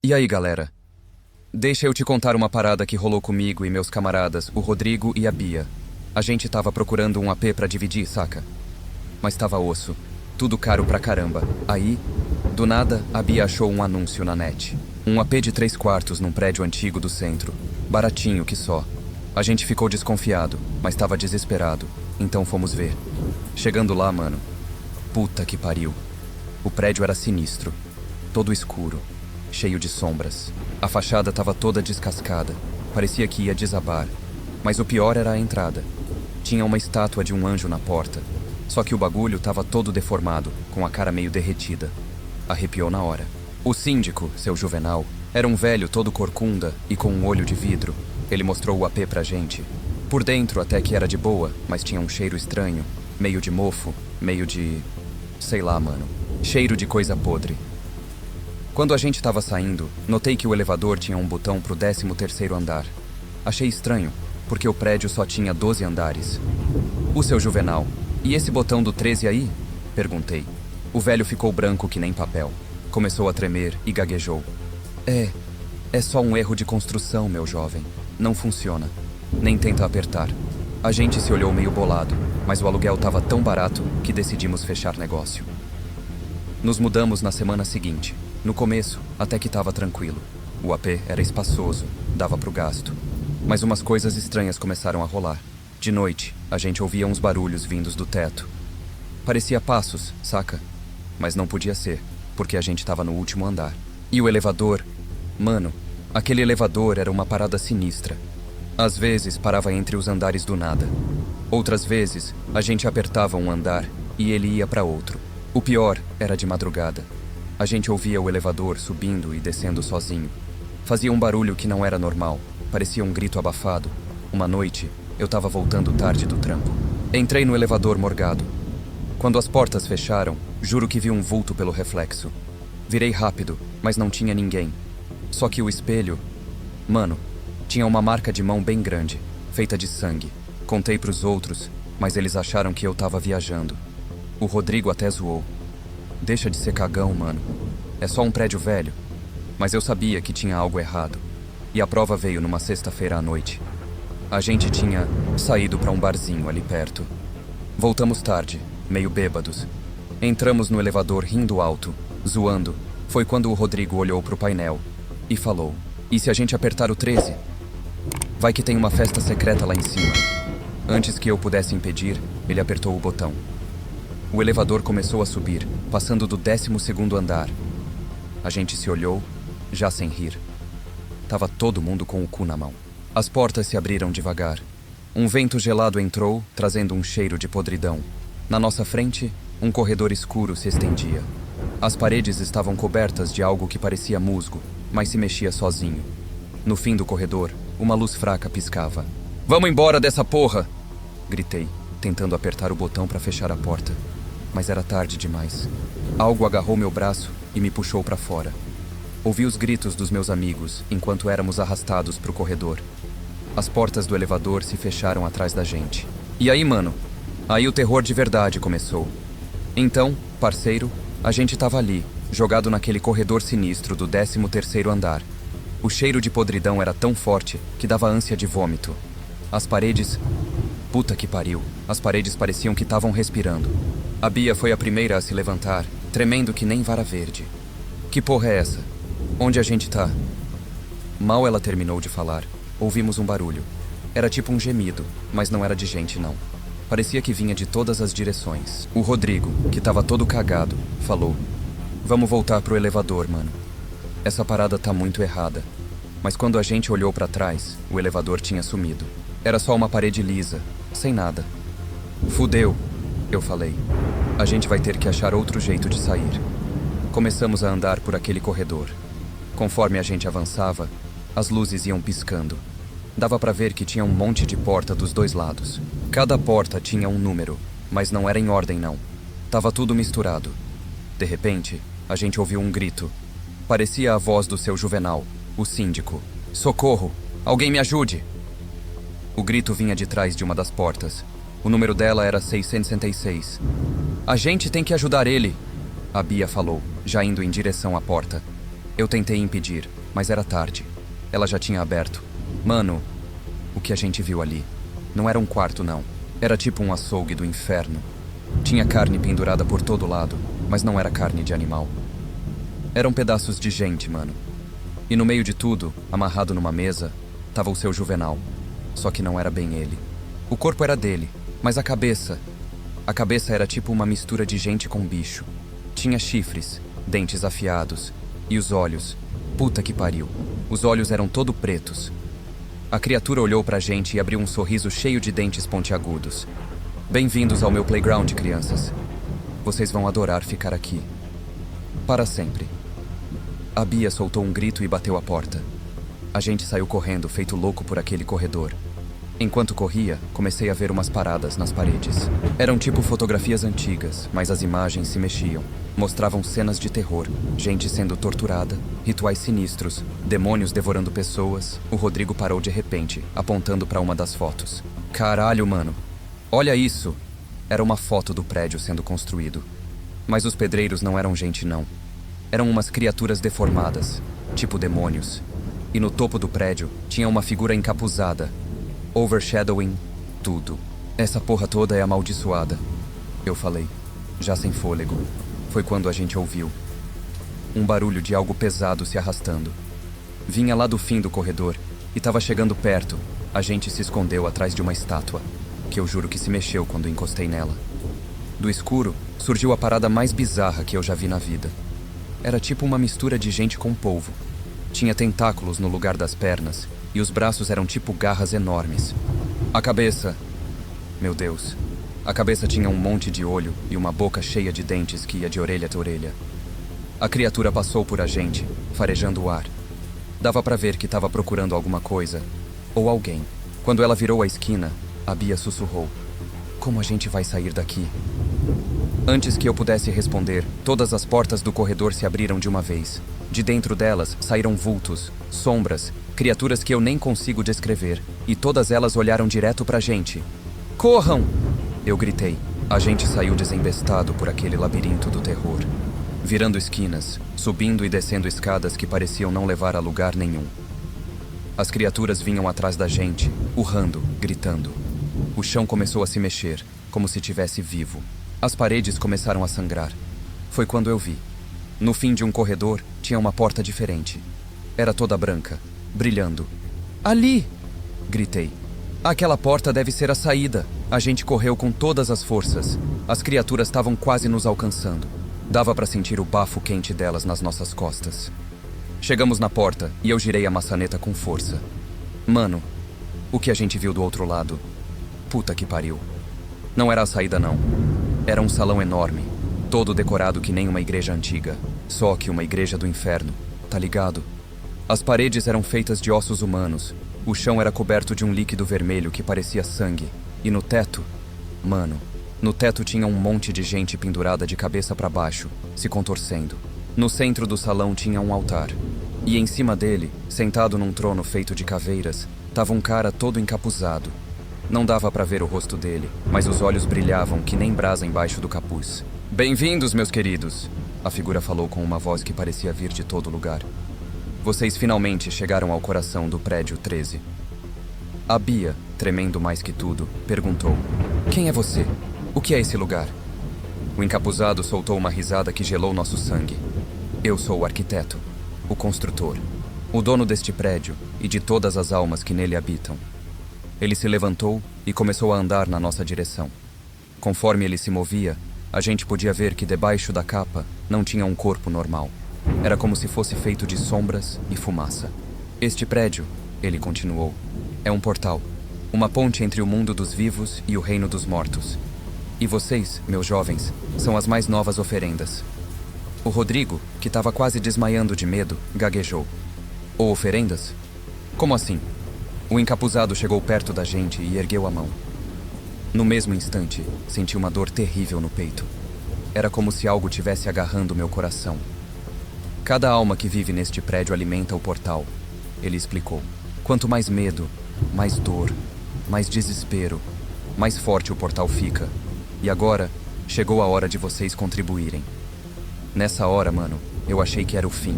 E aí, galera? Deixa eu te contar uma parada que rolou comigo e meus camaradas, o Rodrigo e a Bia. A gente tava procurando um AP pra dividir, saca? Mas tava osso. Tudo caro pra caramba. Aí, do nada, a Bia achou um anúncio na net. Um AP de 3/4 num prédio antigo do centro. Baratinho que só. A gente ficou desconfiado, mas tava desesperado. Então fomos ver. Chegando lá, mano. Puta que pariu. O prédio era sinistro. Todo escuro. Cheio de sombras. A fachada estava toda descascada. Parecia que ia desabar. Mas o pior era a entrada. Tinha uma estátua de um anjo na porta. Só que o bagulho estava todo deformado, com a cara meio derretida. Arrepiou na hora. O síndico, seu Juvenal, era um velho todo corcunda e com um olho de vidro. Ele mostrou o AP pra gente. Por dentro até que era de boa, mas tinha um cheiro estranho. Meio de mofo, meio de... sei lá, mano. Cheiro de coisa podre. Quando a gente tava saindo, notei que o elevador tinha um botão pro 13º andar. Achei estranho, porque o prédio só tinha 12 andares. O seu Juvenal, e esse botão do 13 aí? Perguntei. O velho ficou branco que nem papel. Começou a tremer e gaguejou. É só um erro de construção, meu jovem. Não funciona. Nem tenta apertar. A gente se olhou meio bolado, mas o aluguel tava tão barato que decidimos fechar negócio. Nos mudamos na semana seguinte. No começo, até que tava tranquilo. O AP era espaçoso, dava pro gasto. Mas umas coisas estranhas começaram a rolar. De noite, a gente ouvia uns barulhos vindos do teto. Parecia passos, saca? Mas não podia ser, porque a gente tava no último andar. E o elevador? Mano, aquele elevador era uma parada sinistra. Às vezes parava entre os andares do nada. Outras vezes, a gente apertava um andar e ele ia pra outro. O pior era de madrugada. A gente ouvia o elevador subindo e descendo sozinho. Fazia um barulho que não era normal. Parecia um grito abafado. Uma noite, eu tava voltando tarde do trampo. Entrei no elevador morgado. Quando as portas fecharam, juro que vi um vulto pelo reflexo. Virei rápido, mas não tinha ninguém. Só que o espelho... Mano, tinha uma marca de mão bem grande, feita de sangue. Contei pros outros, mas eles acharam que eu tava viajando. O Rodrigo até zoou. Deixa de ser cagão, mano. É só um prédio velho. Mas eu sabia que tinha algo errado. E a prova veio numa sexta-feira à noite. A gente tinha saído pra um barzinho ali perto. Voltamos tarde, meio bêbados. Entramos no elevador rindo alto, zoando. Foi quando o Rodrigo olhou pro painel e falou: "E se a gente apertar o 13? Vai que tem uma festa secreta lá em cima." Antes que eu pudesse impedir, ele apertou o botão. O elevador começou a subir, passando do 12º andar. A gente se olhou, já sem rir. Tava todo mundo com o cu na mão. As portas se abriram devagar. Um vento gelado entrou, trazendo um cheiro de podridão. Na nossa frente, um corredor escuro se estendia. As paredes estavam cobertas de algo que parecia musgo, mas se mexia sozinho. No fim do corredor, uma luz fraca piscava. "Vamos embora dessa porra!" Gritei, tentando apertar o botão para fechar a porta. Mas era tarde demais. Algo agarrou meu braço e me puxou para fora. Ouvi os gritos dos meus amigos enquanto éramos arrastados pro corredor. As portas do elevador se fecharam atrás da gente. E aí, mano? Aí o terror de verdade começou. Então, parceiro, a gente tava ali, jogado naquele corredor sinistro do 13º andar. O cheiro de podridão era tão forte que dava ânsia de vômito. As paredes... Puta que pariu. As paredes pareciam que estavam respirando. A Bia foi a primeira a se levantar, tremendo que nem vara verde. "Que porra é essa? Onde a gente tá?" Mal ela terminou de falar, ouvimos um barulho. Era tipo um gemido, mas não era de gente não. Parecia que vinha de todas as direções. O Rodrigo, que tava todo cagado, falou: "Vamos voltar pro elevador, mano. Essa parada tá muito errada." Mas quando a gente olhou pra trás, o elevador tinha sumido. Era só uma parede lisa, sem nada. "Fudeu", eu falei. "A gente vai ter que achar outro jeito de sair." Começamos a andar por aquele corredor. Conforme a gente avançava, as luzes iam piscando. Dava pra ver que tinha um monte de porta dos dois lados. Cada porta tinha um número, mas não era em ordem não. Tava tudo misturado. De repente, a gente ouviu um grito. Parecia a voz do seu Juvenal, o síndico. "Socorro! Alguém me ajude!" O grito vinha de trás de uma das portas. O número dela era 666. "A gente tem que ajudar ele", a Bia falou, já indo em direção à porta. Eu tentei impedir, mas era tarde. Ela já tinha aberto. Mano, o que a gente viu ali não era um quarto, não. Era tipo um açougue do inferno. Tinha carne pendurada por todo lado, mas não era carne de animal. Eram pedaços de gente, mano. E no meio de tudo, amarrado numa mesa, tava o seu Juvenal. Só que não era bem ele. O corpo era dele, mas a cabeça era tipo uma mistura de gente com bicho. Tinha chifres, dentes afiados, e os olhos, puta que pariu. Os olhos eram todo pretos. A criatura olhou pra gente e abriu um sorriso cheio de dentes pontiagudos. Bem-vindos ao meu playground, crianças. Vocês vão adorar ficar aqui. Para sempre. A Bia soltou um grito e bateu a porta. A gente saiu correndo, feito louco por aquele corredor. Enquanto corria, comecei a ver umas paradas nas paredes. Eram tipo fotografias antigas, mas as imagens se mexiam. Mostravam cenas de terror, gente sendo torturada, rituais sinistros, demônios devorando pessoas. O Rodrigo parou de repente, apontando para uma das fotos. Caralho, mano. Olha isso! Era uma foto do prédio sendo construído. Mas os pedreiros não eram gente, não. Eram umas criaturas deformadas, tipo demônios. E no topo do prédio tinha uma figura encapuzada, overshadowing tudo. Essa porra toda é amaldiçoada, eu falei, já sem fôlego. Foi quando a gente ouviu um barulho de algo pesado se arrastando. Vinha lá do fim do corredor e tava chegando perto. A gente se escondeu atrás de uma estátua, que eu juro que se mexeu quando encostei nela. Do escuro, surgiu a parada mais bizarra que eu já vi na vida. Era tipo uma mistura de gente com polvo. Tinha tentáculos no lugar das pernas e os braços eram tipo garras enormes. A cabeça... Meu Deus. A cabeça tinha um monte de olho e uma boca cheia de dentes que ia de orelha a orelha. A criatura passou por a gente, farejando o ar. Dava pra ver que estava procurando alguma coisa, ou alguém. Quando ela virou a esquina, a Bia sussurrou. Como a gente vai sair daqui? Antes que eu pudesse responder, todas as portas do corredor se abriram de uma vez. De dentro delas saíram vultos, sombras, criaturas que eu nem consigo descrever, e todas elas olharam direto pra gente. Corram! Eu gritei. A gente saiu desembestado por aquele labirinto do terror. Virando esquinas, subindo e descendo escadas que pareciam não levar a lugar nenhum. As criaturas vinham atrás da gente, urrando, gritando. O chão começou a se mexer, como se tivesse vivo. As paredes começaram a sangrar. Foi quando eu vi. No fim de um corredor, tinha uma porta diferente. Era toda branca, brilhando. Ali! Gritei. Aquela porta deve ser a saída. A gente correu com todas as forças. As criaturas estavam quase nos alcançando. Dava pra sentir o bafo quente delas nas nossas costas. Chegamos na porta e eu girei a maçaneta com força. Mano, o que a gente viu do outro lado? Puta que pariu. Não era a saída, não. Era um salão enorme, todo decorado que nem uma igreja antiga. Só que uma igreja do inferno, tá ligado? As paredes eram feitas de ossos humanos. O chão era coberto de um líquido vermelho que parecia sangue. E no teto... Mano, no teto tinha um monte de gente pendurada de cabeça pra baixo, se contorcendo. No centro do salão tinha um altar. E em cima dele, sentado num trono feito de caveiras, tava um cara todo encapuzado. Não dava pra ver o rosto dele, mas os olhos brilhavam que nem brasa embaixo do capuz. Bem-vindos, meus queridos! A figura falou com uma voz que parecia vir de todo lugar. Vocês finalmente chegaram ao coração do prédio 13. A Bia, tremendo mais que tudo, perguntou: Quem é você? O que é esse lugar? O encapuzado soltou uma risada que gelou nosso sangue. Eu sou o arquiteto, o construtor, o dono deste prédio e de todas as almas que nele habitam. Ele se levantou e começou a andar na nossa direção. Conforme ele se movia, a gente podia ver que debaixo da capa não tinha um corpo normal. Era como se fosse feito de sombras e fumaça. Este prédio, ele continuou, é um portal, uma ponte entre o mundo dos vivos e o reino dos mortos. E vocês, meus jovens, são as mais novas oferendas. O Rodrigo, que estava quase desmaiando de medo, gaguejou. Ou oferendas? Como assim? O encapuzado chegou perto da gente e ergueu a mão. No mesmo instante, senti uma dor terrível no peito. Era como se algo tivesse agarrando meu coração. Cada alma que vive neste prédio alimenta o portal, ele explicou. Quanto mais medo, mais dor, mais desespero, mais forte o portal fica. E agora, chegou a hora de vocês contribuírem. Nessa hora, mano, eu achei que era o fim.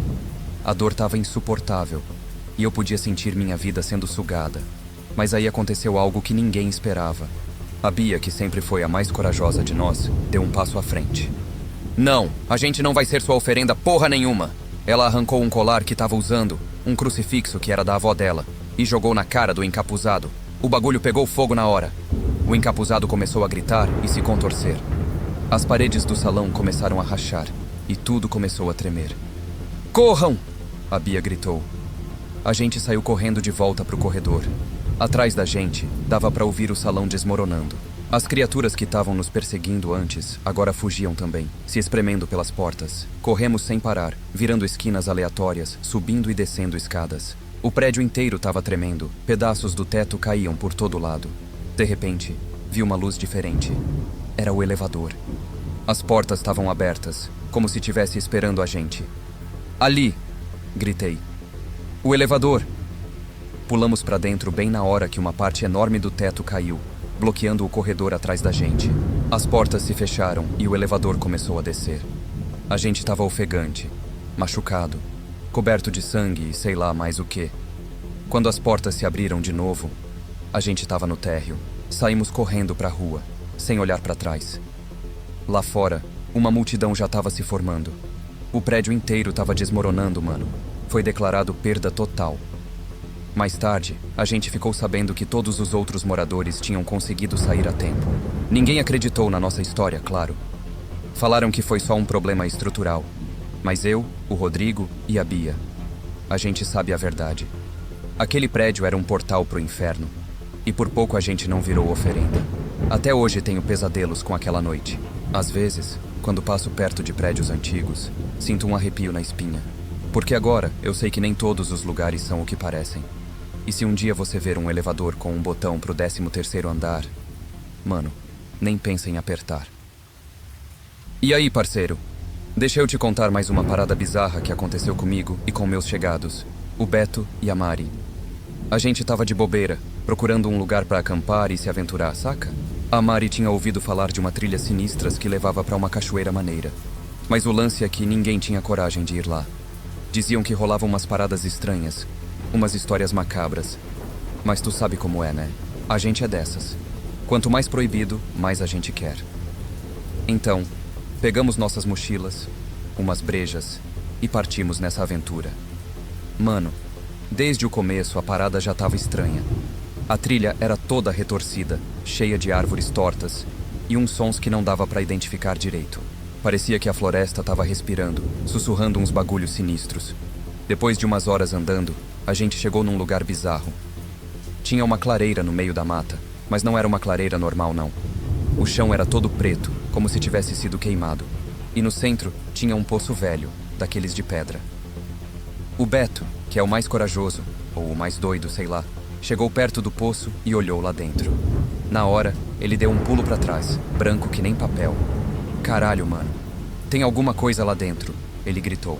A dor tava insuportável, e eu podia sentir minha vida sendo sugada. Mas aí aconteceu algo que ninguém esperava. A Bia, que sempre foi a mais corajosa de nós, deu um passo à frente. Não, a gente não vai ser sua oferenda porra nenhuma. Ela arrancou um colar que tava usando, um crucifixo que era da avó dela, e jogou na cara do encapuzado. O bagulho pegou fogo na hora. O encapuzado começou a gritar e se contorcer. As paredes do salão começaram a rachar, e tudo começou a tremer. Corram! A Bia gritou. A gente saiu correndo de volta pro corredor. Atrás da gente, dava para ouvir o salão desmoronando. As criaturas que estavam nos perseguindo antes, agora fugiam também, se espremendo pelas portas. Corremos sem parar, virando esquinas aleatórias, subindo e descendo escadas. O prédio inteiro estava tremendo, pedaços do teto caíam por todo lado. De repente, vi uma luz diferente. Era o elevador. As portas estavam abertas, como se estivesse esperando a gente. Ali! Gritei. O elevador! Pulamos para dentro bem na hora que uma parte enorme do teto caiu, bloqueando o corredor atrás da gente. As portas se fecharam e o elevador começou a descer. A gente estava ofegante, machucado, coberto de sangue e sei lá mais o quê. Quando as portas se abriram de novo, a gente estava no térreo. Saímos correndo para a rua, sem olhar para trás. Lá fora, uma multidão já estava se formando. O prédio inteiro estava desmoronando, mano. Foi declarado perda total. Mais tarde, a gente ficou sabendo que todos os outros moradores tinham conseguido sair a tempo. Ninguém acreditou na nossa história, claro. Falaram que foi só um problema estrutural. Mas eu, o Rodrigo e a Bia, a gente sabe a verdade. Aquele prédio era um portal pro inferno. E por pouco a gente não virou oferenda. Até hoje tenho pesadelos com aquela noite. Às vezes, quando passo perto de prédios antigos, sinto um arrepio na espinha. Porque agora eu sei que nem todos os lugares são o que parecem. E se um dia você ver um elevador com um botão pro 13º andar, mano, nem pensa em apertar. E aí, parceiro? Deixa eu te contar mais uma parada bizarra que aconteceu comigo e com meus chegados, o Beto e a Mari. A gente tava de bobeira, procurando um lugar pra acampar e se aventurar, saca? A Mari tinha ouvido falar de uma trilha sinistras que levava pra uma cachoeira maneira. Mas o lance é que ninguém tinha coragem de ir lá. Diziam que rolavam umas paradas estranhas, umas histórias macabras. Mas tu sabe como é, né? A gente é dessas. Quanto mais proibido, mais a gente quer. Então, pegamos nossas mochilas, umas brejas, e partimos nessa aventura. Mano, desde o começo a parada já tava estranha. A trilha era toda retorcida, cheia de árvores tortas, e uns sons que não dava pra identificar direito. Parecia que a floresta tava respirando, sussurrando uns bagulhos sinistros. Depois de umas horas andando, a gente chegou num lugar bizarro. Tinha uma clareira no meio da mata, mas não era uma clareira normal, não. O chão era todo preto, como se tivesse sido queimado. E no centro tinha um poço velho, daqueles de pedra. O Beto, que é o mais corajoso, ou o mais doido, sei lá, chegou perto do poço e olhou lá dentro. Na hora, ele deu um pulo pra trás, branco que nem papel. Caralho, mano. Tem alguma coisa lá dentro, ele gritou.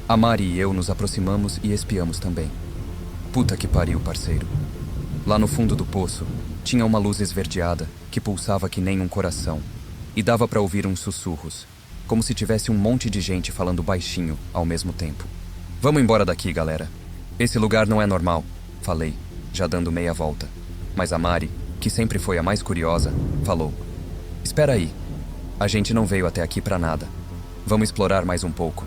A Mari e eu nos aproximamos e espiamos também. Puta que pariu, parceiro. Lá no fundo do poço, tinha uma luz esverdeada que pulsava que nem um coração. E dava pra ouvir uns sussurros, como se tivesse um monte de gente falando baixinho ao mesmo tempo. Vamos embora daqui, galera. Esse lugar não é normal, falei, já dando meia volta. Mas a Mari, que sempre foi a mais curiosa, falou. Espera aí. A gente não veio até aqui pra nada. Vamos explorar mais um pouco.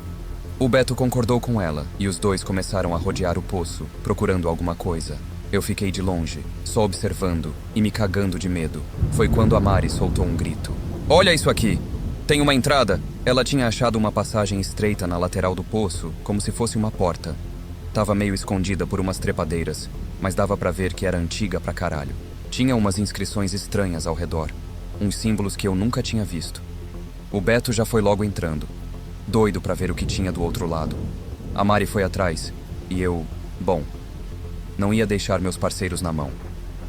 O Beto concordou com ela e os dois começaram a rodear o poço, procurando alguma coisa. Eu fiquei de longe, só observando e me cagando de medo. Foi quando a Mari soltou um grito. Olha isso aqui! Tem uma entrada! Ela tinha achado uma passagem estreita na lateral do poço, como se fosse uma porta. Tava meio escondida por umas trepadeiras, mas dava pra ver que era antiga pra caralho. Tinha umas inscrições estranhas ao redor. Uns símbolos que eu nunca tinha visto. O Beto já foi logo entrando, doido pra ver o que tinha do outro lado. A Mari foi atrás, e eu... bom, não ia deixar meus parceiros na mão,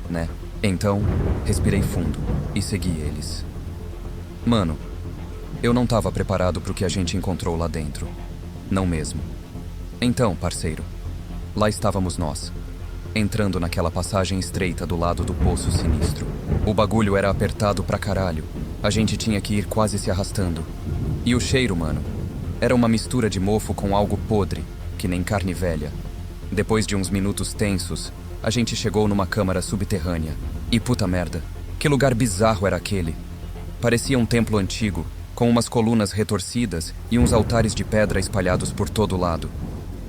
né? Então, respirei fundo e segui eles. Mano, eu não tava preparado pro que a gente encontrou lá dentro. Não mesmo. Então, parceiro, lá estávamos nós, entrando naquela passagem estreita do lado do poço sinistro. O bagulho era apertado pra caralho. A gente tinha que ir quase se arrastando. E o cheiro, mano, era uma mistura de mofo com algo podre. que nem carne velha. Depois de uns minutos tensos, a gente chegou numa câmara subterrânea. E puta merda, que lugar bizarro era aquele? Parecia um templo antigo, com umas colunas retorcidas e uns altares de pedra espalhados por todo lado.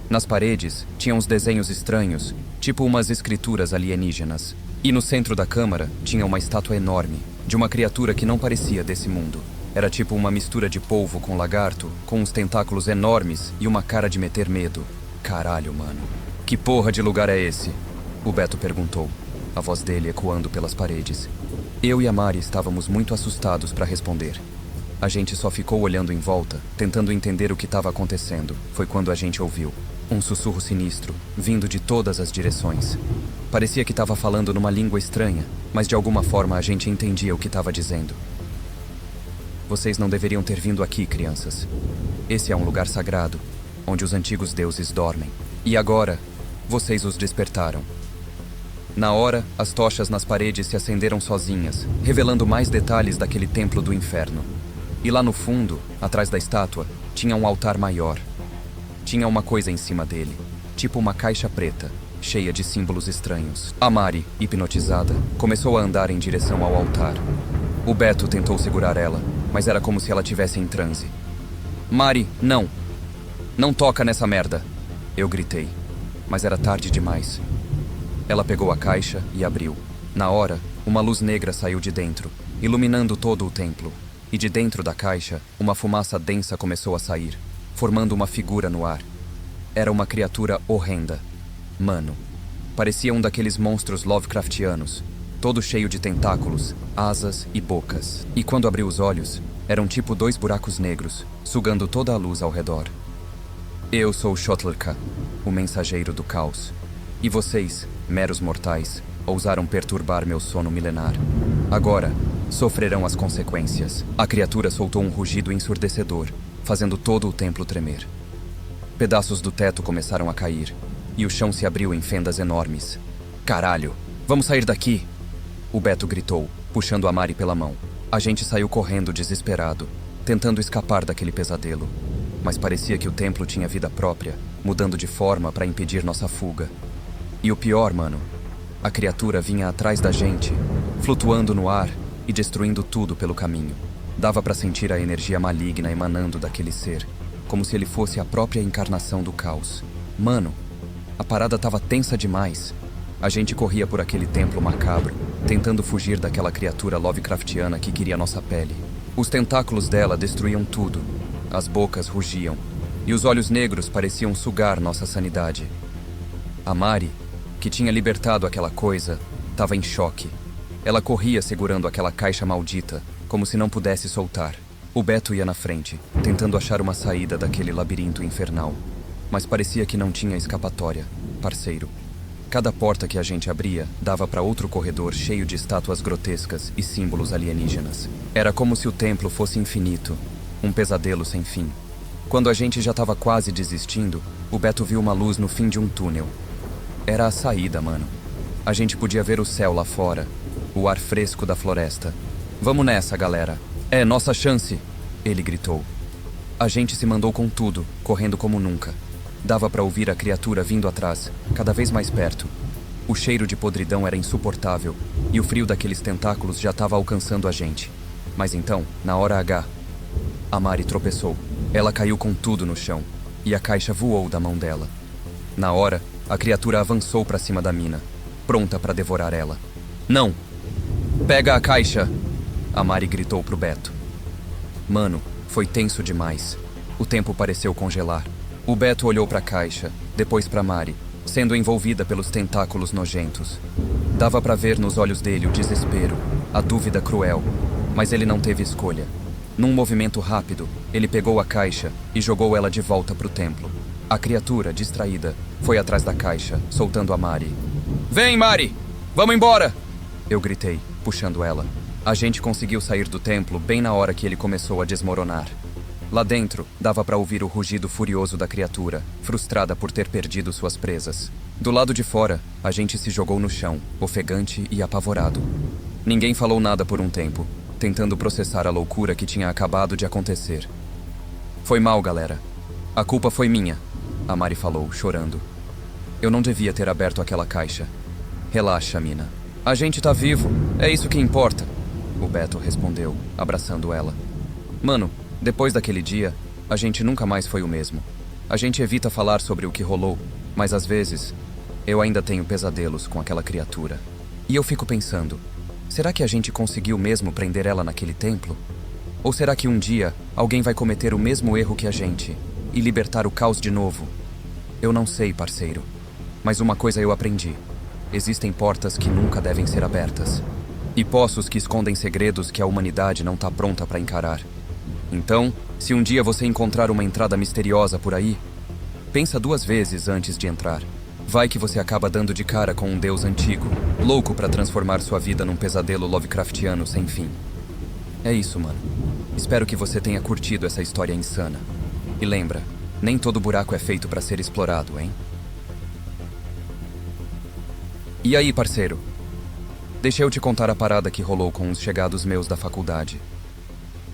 Nas paredes, tinha uns desenhos estranhos, tipo umas escrituras alienígenas. E no centro da câmara, tinha uma estátua enorme, de uma criatura que não parecia desse mundo. Era tipo uma mistura de polvo com lagarto, com uns tentáculos enormes e uma cara de meter medo. Caralho, mano. Que porra de lugar é esse? O Beto perguntou, a voz dele ecoando pelas paredes. Eu e a Mari estávamos muito assustados para responder. A gente só ficou olhando em volta, tentando entender o que estava acontecendo. Foi quando a gente ouviu um sussurro sinistro, vindo de todas as direções. Parecia que estava falando numa língua estranha, mas de alguma forma a gente entendia o que estava dizendo. Vocês não deveriam ter vindo aqui, crianças. Esse é um lugar sagrado, onde os antigos deuses dormem. E agora, vocês os despertaram. Na hora, as tochas nas paredes se acenderam sozinhas, revelando mais detalhes daquele templo do inferno. E lá no fundo, atrás da estátua, tinha um altar maior. Tinha uma coisa em cima dele, tipo uma caixa preta, cheia de símbolos estranhos. A Mari, hipnotizada, começou a andar em direção ao altar. O Beto tentou segurar ela, mas era como se ela tivesse em transe. Mari, não! Não toca nessa merda! Eu gritei, mas era tarde demais. Ela pegou a caixa e abriu. Na hora, uma luz negra saiu de dentro, iluminando todo o templo. E de dentro da caixa, uma fumaça densa começou a sair, formando uma figura no ar. Era uma criatura horrenda. Mano, parecia um daqueles monstros Lovecraftianos, todo cheio de tentáculos, asas e bocas. E quando abriu os olhos, eram tipo 2 buracos negros, sugando toda a luz ao redor. Eu sou Xotlka, o mensageiro do caos. E vocês, meros mortais, ousaram perturbar meu sono milenar. Agora, sofrerão as consequências. A criatura soltou um rugido ensurdecedor, fazendo todo o templo tremer. Pedaços do teto começaram a cair, e o chão se abriu em fendas enormes. Caralho, vamos sair daqui! O Beto gritou, puxando a Mari pela mão. A gente saiu correndo desesperado, tentando escapar daquele pesadelo. Mas parecia que o templo tinha vida própria, mudando de forma para impedir nossa fuga. E o pior, mano, a criatura vinha atrás da gente, flutuando no ar e destruindo tudo pelo caminho. Dava para sentir a energia maligna emanando daquele ser, como se ele fosse a própria encarnação do caos. Mano, a parada tava tensa demais. A gente corria por aquele templo macabro, tentando fugir daquela criatura Lovecraftiana que queria nossa pele. Os tentáculos dela destruíam tudo. As bocas rugiam, e os olhos negros pareciam sugar nossa sanidade. A Mari, que tinha libertado aquela coisa, estava em choque. Ela corria segurando aquela caixa maldita, como se não pudesse soltar. O Beto ia na frente, tentando achar uma saída daquele labirinto infernal. Mas parecia que não tinha escapatória, parceiro. Cada porta que a gente abria dava para outro corredor cheio de estátuas grotescas e símbolos alienígenas. Era como se o templo fosse infinito, um pesadelo sem fim. Quando a gente já estava quase desistindo, o Beto viu uma luz no fim de um túnel. Era a saída, mano. A gente podia ver o céu lá fora, o ar fresco da floresta. Vamos nessa, galera. É nossa chance, ele gritou. A gente se mandou com tudo, correndo como nunca. Dava para ouvir a criatura vindo atrás, cada vez mais perto. O cheiro de podridão era insuportável, e o frio daqueles tentáculos já estava alcançando a gente. Mas então, na hora H, a Mari tropeçou. Ela caiu com tudo no chão, e a caixa voou da mão dela. Na hora, a criatura avançou para cima da mina, pronta para devorar ela. Não! Pega a caixa! A Mari gritou pro Beto. Mano, foi tenso demais. O tempo pareceu congelar. O Beto olhou para a caixa, depois para Mari, sendo envolvida pelos tentáculos nojentos. Dava para ver nos olhos dele o desespero, a dúvida cruel, mas ele não teve escolha. Num movimento rápido, ele pegou a caixa e jogou ela de volta pro templo. A criatura, distraída, foi atrás da caixa, soltando a Mari. Vem, Mari! Vamos embora! Eu gritei, puxando ela. A gente conseguiu sair do templo bem na hora que ele começou a desmoronar. Lá dentro, dava para ouvir o rugido furioso da criatura, frustrada por ter perdido suas presas. Do lado de fora, a gente se jogou no chão, ofegante e apavorado. Ninguém falou nada por um tempo, tentando processar a loucura que tinha acabado de acontecer. Foi mal, galera. A culpa foi minha. a Mari falou, chorando. Eu não devia ter aberto aquela caixa. Relaxa, mina. A gente tá vivo, é isso que importa. O Beto respondeu, abraçando ela. Mano, depois daquele dia, a gente nunca mais foi o mesmo. A gente evita falar sobre o que rolou, mas às vezes, eu ainda tenho pesadelos com aquela criatura. E eu fico pensando, será que a gente conseguiu mesmo prender ela naquele templo? Ou será que um dia alguém vai cometer o mesmo erro que a gente e libertar o caos de novo? Eu não sei, parceiro. Mas uma coisa eu aprendi. Existem portas que nunca devem ser abertas. E poços que escondem segredos que a humanidade não tá pronta para encarar. Então, se um dia você encontrar uma entrada misteriosa por aí, pensa 2 vezes antes de entrar. Vai que você acaba dando de cara com um deus antigo, louco para transformar sua vida num pesadelo Lovecraftiano sem fim. É isso, mano. Espero que você tenha curtido essa história insana. E lembra, nem todo buraco é feito para ser explorado, hein? E aí, parceiro? Deixa eu te contar a parada que rolou com os chegados meus da faculdade.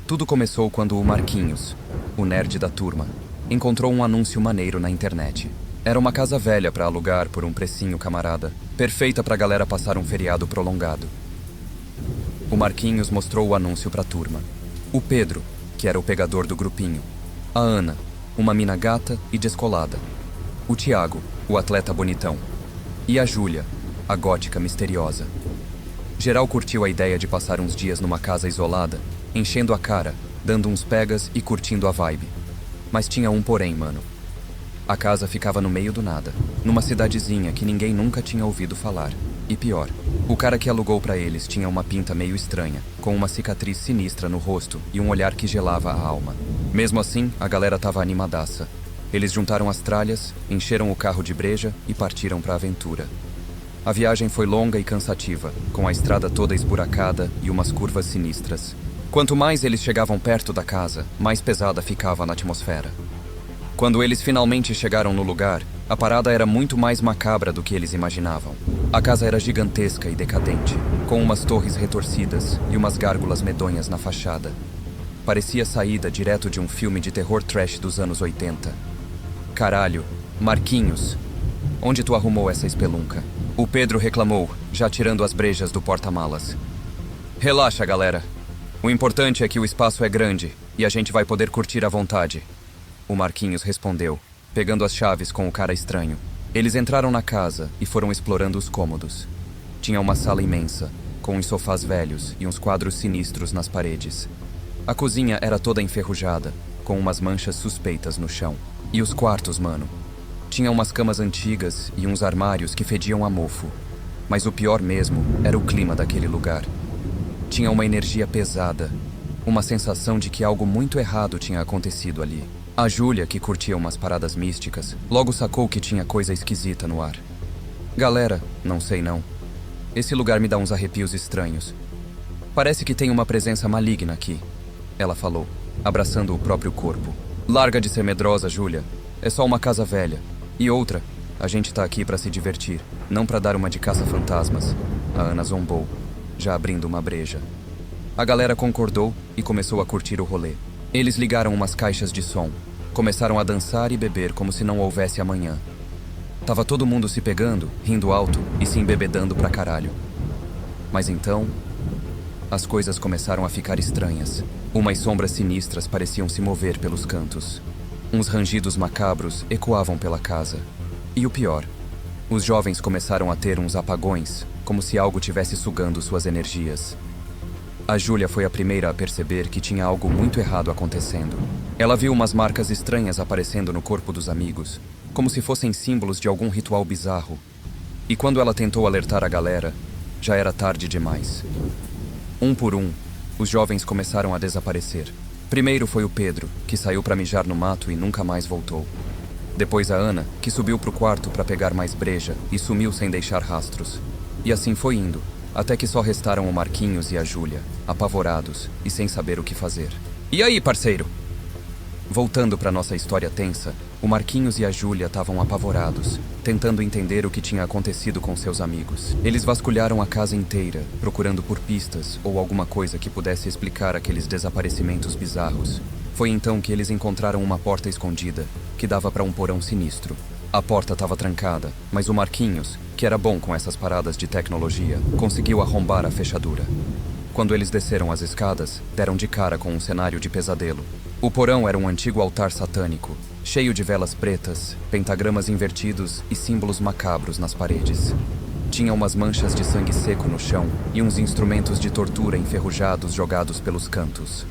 Tudo começou quando o Marquinhos, o nerd da turma, encontrou um anúncio maneiro na internet. Era uma casa velha para alugar por um precinho camarada, perfeita pra galera passar um feriado prolongado. O Marquinhos mostrou o anúncio pra turma. O Pedro, que era o pegador do grupinho. A Ana, uma mina gata e descolada. O Tiago, o atleta bonitão. E a Júlia, a gótica misteriosa. Geral curtiu a ideia de passar uns dias numa casa isolada, enchendo a cara, dando uns pegas e curtindo a vibe. Mas tinha um porém, mano. A casa ficava no meio do nada, numa cidadezinha que ninguém nunca tinha ouvido falar. E pior, o cara que alugou pra eles tinha uma pinta meio estranha, com uma cicatriz sinistra no rosto e um olhar que gelava a alma. Mesmo assim, a galera tava animadaça. Eles juntaram as tralhas, encheram o carro de breja e partiram pra aventura. A viagem foi longa e cansativa, com a estrada toda esburacada e umas curvas sinistras. Quanto mais eles chegavam perto da casa, mais pesada ficava na atmosfera. Quando eles finalmente chegaram no lugar, a parada era muito mais macabra do que eles imaginavam. A casa era gigantesca e decadente, com umas torres retorcidas e umas gárgulas medonhas na fachada. Parecia saída direto de um filme de terror trash dos anos 80. Caralho, Marquinhos, onde tu arrumou essa espelunca? O Pedro reclamou, já tirando as brejas do porta-malas. Relaxa, galera. O importante é que o espaço é grande e a gente vai poder curtir à vontade. O Marquinhos respondeu, pegando as chaves com o cara estranho. Eles entraram na casa e foram explorando os cômodos. Tinha uma sala imensa, com uns sofás velhos e uns quadros sinistros nas paredes. A cozinha era toda enferrujada, com umas manchas suspeitas no chão. E os quartos, mano? Tinha umas camas antigas e uns armários que fediam a mofo. Mas o pior mesmo era o clima daquele lugar. Tinha uma energia pesada, uma sensação de que algo muito errado tinha acontecido ali. A Júlia, que curtia umas paradas místicas, logo sacou que tinha coisa esquisita no ar. Galera, não sei não. Esse lugar me dá uns arrepios estranhos. Parece que tem uma presença maligna aqui, ela falou, abraçando o próprio corpo. Larga de ser medrosa, Júlia. É só uma casa velha. E outra, a gente tá aqui pra se divertir, não pra dar uma de caça-fantasmas. A Ana zombou, já abrindo uma breja. A galera concordou e começou a curtir o rolê. Eles ligaram umas caixas de som, começaram a dançar e beber como se não houvesse amanhã. Tava todo mundo se pegando, rindo alto e se embebedando pra caralho. Mas então, as coisas começaram a ficar estranhas. Umas sombras sinistras pareciam se mover pelos cantos. Uns rangidos macabros ecoavam pela casa. E o pior, os jovens começaram a ter uns apagões, como se algo tivesse sugando suas energias. A Júlia foi a primeira a perceber que tinha algo muito errado acontecendo. Ela viu umas marcas estranhas aparecendo no corpo dos amigos, como se fossem símbolos de algum ritual bizarro. E quando ela tentou alertar a galera, já era tarde demais. Um por um, os jovens começaram a desaparecer. Primeiro foi o Pedro, que saiu para mijar no mato e nunca mais voltou. Depois a Ana, que subiu pro quarto para pegar mais breja e sumiu sem deixar rastros. E assim foi indo, até que só restaram o Marquinhos e a Júlia, apavorados e sem saber o que fazer. E aí, parceiro? Voltando para nossa história tensa, o Marquinhos e a Júlia estavam apavorados, tentando entender o que tinha acontecido com seus amigos. Eles vasculharam a casa inteira, procurando por pistas ou alguma coisa que pudesse explicar aqueles desaparecimentos bizarros. Foi então que eles encontraram uma porta escondida, que dava para um porão sinistro. A porta estava trancada, mas o Marquinhos, que era bom com essas paradas de tecnologia, conseguiu arrombar a fechadura. Quando eles desceram as escadas, deram de cara com um cenário de pesadelo. O porão era um antigo altar satânico, cheio de velas pretas, pentagramas invertidos e símbolos macabros nas paredes. Tinha umas manchas de sangue seco no chão e uns instrumentos de tortura enferrujados jogados pelos cantos.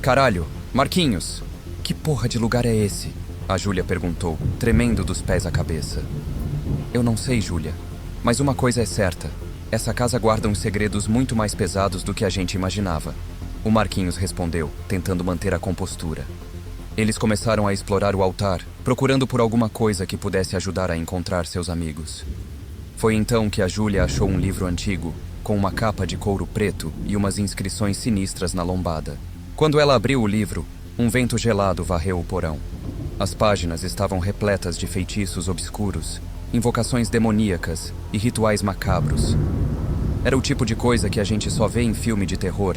Caralho, Marquinhos, que porra de lugar é esse? A Júlia perguntou, tremendo dos pés à cabeça. Eu não sei, Júlia, mas uma coisa é certa. Essa casa guarda uns segredos muito mais pesados do que a gente imaginava. O Marquinhos respondeu, tentando manter a compostura. Eles começaram a explorar o altar, procurando por alguma coisa que pudesse ajudar a encontrar seus amigos. Foi então que a Júlia achou um livro antigo, com uma capa de couro preto e umas inscrições sinistras na lombada. Quando ela abriu o livro, um vento gelado varreu o porão. As páginas estavam repletas de feitiços obscuros, invocações demoníacas e rituais macabros. Era o tipo de coisa que a gente só vê em filme de terror,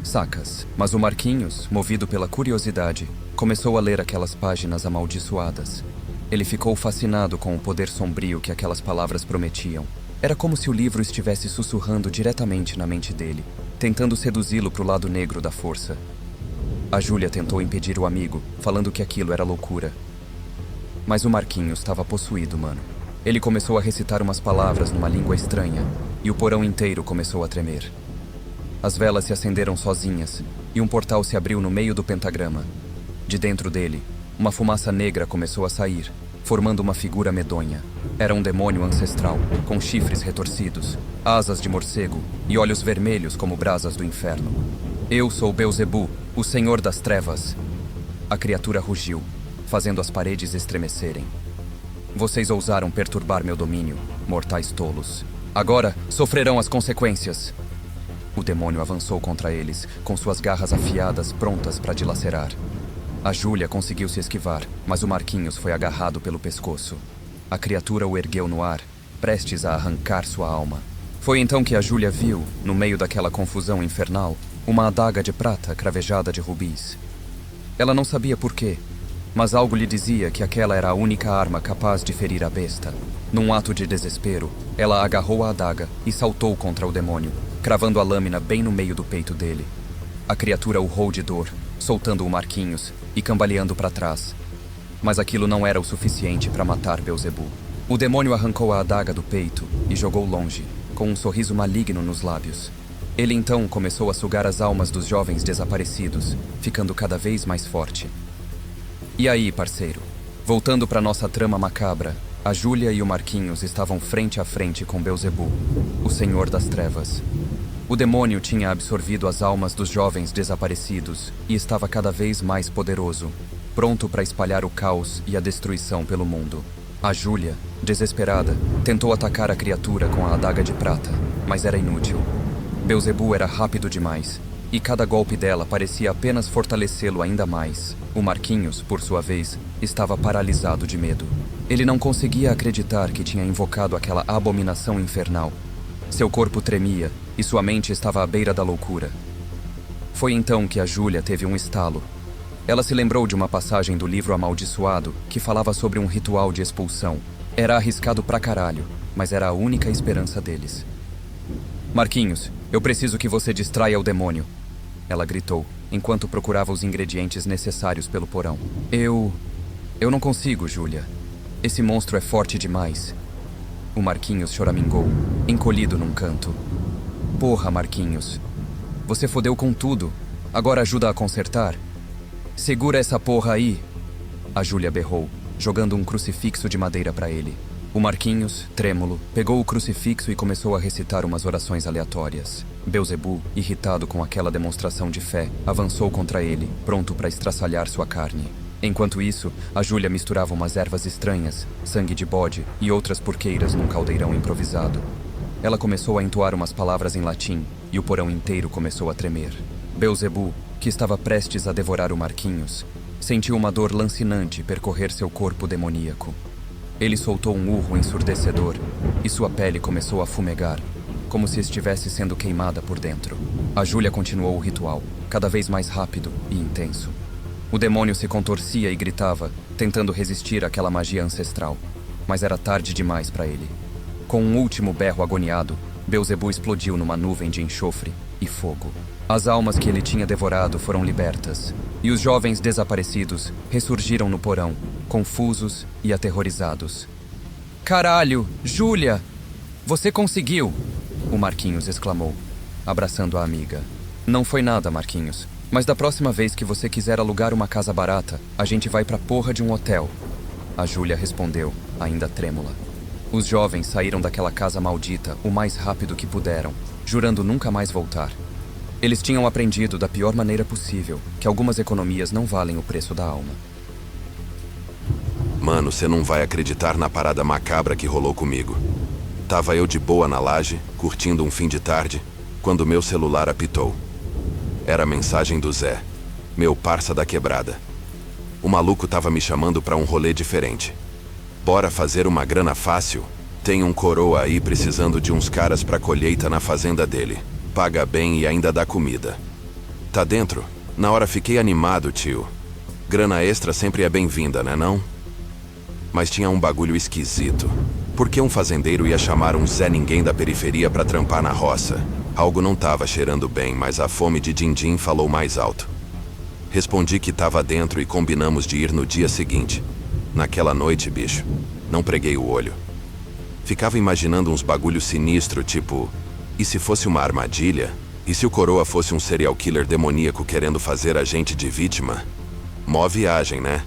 sacas? Mas o Marquinhos, movido pela curiosidade, começou a ler aquelas páginas amaldiçoadas. Ele ficou fascinado com o poder sombrio que aquelas palavras prometiam. Era como se o livro estivesse sussurrando diretamente na mente dele, tentando seduzi-lo para o lado negro da força. A Júlia tentou impedir o amigo, falando que aquilo era loucura. Mas o Marquinhos estava possuído, mano. Ele começou a recitar umas palavras numa língua estranha, e o porão inteiro começou a tremer. As velas se acenderam sozinhas, e um portal se abriu no meio do pentagrama. De dentro dele, uma fumaça negra começou a sair, formando uma figura medonha. Era um demônio ancestral, com chifres retorcidos, asas de morcego e olhos vermelhos como brasas do inferno. Eu sou Beelzebu, o Senhor das Trevas. A criatura rugiu, fazendo as paredes estremecerem. Vocês ousaram perturbar meu domínio, mortais tolos. Agora sofrerão as consequências. O demônio avançou contra eles, com suas garras afiadas prontas para dilacerar. A Júlia conseguiu se esquivar, mas o Marquinhos foi agarrado pelo pescoço. A criatura o ergueu no ar, prestes a arrancar sua alma. Foi então que a Júlia viu, no meio daquela confusão infernal, uma adaga de prata cravejada de rubis. Ela não sabia por quê, mas algo lhe dizia que aquela era a única arma capaz de ferir a besta. Num ato de desespero, ela agarrou a adaga e saltou contra o demônio, cravando a lâmina bem no meio do peito dele. A criatura urrou de dor, soltando o Marquinhos e cambaleando para trás. Mas aquilo não era o suficiente para matar Beelzebu. O demônio arrancou a adaga do peito e jogou longe, com um sorriso maligno nos lábios. Ele então começou a sugar as almas dos jovens desaparecidos, ficando cada vez mais forte. E aí, parceiro? Voltando para nossa trama macabra, a Júlia e o Marquinhos estavam frente a frente com Beelzebu, o Senhor das Trevas. O demônio tinha absorvido as almas dos jovens desaparecidos e estava cada vez mais poderoso, pronto para espalhar o caos e a destruição pelo mundo. A Júlia, desesperada, tentou atacar a criatura com a adaga de prata, mas era inútil. Beelzebu era rápido demais, e cada golpe dela parecia apenas fortalecê-lo ainda mais. O Marquinhos, por sua vez, estava paralisado de medo. Ele não conseguia acreditar que tinha invocado aquela abominação infernal. Seu corpo tremia, e sua mente estava à beira da loucura. Foi então que a Júlia teve um estalo. Ela se lembrou de uma passagem do livro amaldiçoado que falava sobre um ritual de expulsão. Era arriscado pra caralho, mas era a única esperança deles. Marquinhos, eu preciso que você distraia o demônio, ela gritou, enquanto procurava os ingredientes necessários pelo porão. Eu não consigo, Júlia. Esse monstro é forte demais. O Marquinhos choramingou, encolhido num canto. Porra, Marquinhos. Você fodeu com tudo. Agora ajuda a consertar. Segura essa porra aí. A Júlia berrou, jogando um crucifixo de madeira para ele. O Marquinhos, trêmulo, pegou o crucifixo e começou a recitar umas orações aleatórias. Beelzebu, irritado com aquela demonstração de fé, avançou contra ele, pronto para estraçalhar sua carne. Enquanto isso, a Júlia misturava umas ervas estranhas, sangue de bode e outras porqueiras num caldeirão improvisado. Ela começou a entoar umas palavras em latim, e o porão inteiro começou a tremer. Beelzebu, que estava prestes a devorar o Marquinhos, sentiu uma dor lancinante percorrer seu corpo demoníaco. Ele soltou um urro ensurdecedor, e sua pele começou a fumegar, como se estivesse sendo queimada por dentro. A Júlia continuou o ritual, cada vez mais rápido e intenso. O demônio se contorcia e gritava, tentando resistir àquela magia ancestral. Mas era tarde demais para ele. Com um último berro agoniado, Beelzebub explodiu numa nuvem de enxofre e fogo. As almas que ele tinha devorado foram libertas, e os jovens desaparecidos ressurgiram no porão, confusos e aterrorizados. Caralho, Júlia! Você conseguiu! O Marquinhos exclamou, abraçando a amiga. Não foi nada, Marquinhos. Mas da próxima vez que você quiser alugar uma casa barata, a gente vai pra porra de um hotel. A Júlia respondeu, ainda trêmula. Os jovens saíram daquela casa maldita o mais rápido que puderam, jurando nunca mais voltar. Eles tinham aprendido da pior maneira possível que algumas economias não valem o preço da alma. Mano, você não vai acreditar na parada macabra que rolou comigo. Tava eu de boa na laje, curtindo um fim de tarde, quando meu celular apitou. Era a mensagem do Zé, meu parça da quebrada. O maluco tava me chamando pra um rolê diferente. Bora fazer uma grana fácil? Tem um coroa aí precisando de uns caras pra colheita na fazenda dele. Paga bem e ainda dá comida. Tá dentro? Na hora fiquei animado, tio. Grana extra sempre é bem-vinda, né não? Mas tinha um bagulho esquisito. Por que um fazendeiro ia chamar um Zé Ninguém da periferia pra trampar na roça? Algo não tava cheirando bem, mas a fome de Dindim falou mais alto. Respondi que tava dentro e combinamos de ir no dia seguinte. Naquela noite, bicho, não preguei o olho. Ficava imaginando uns bagulhos sinistros, tipo... E se fosse uma armadilha? E se o coroa fosse um serial killer demoníaco querendo fazer a gente de vítima? Mó viagem, né?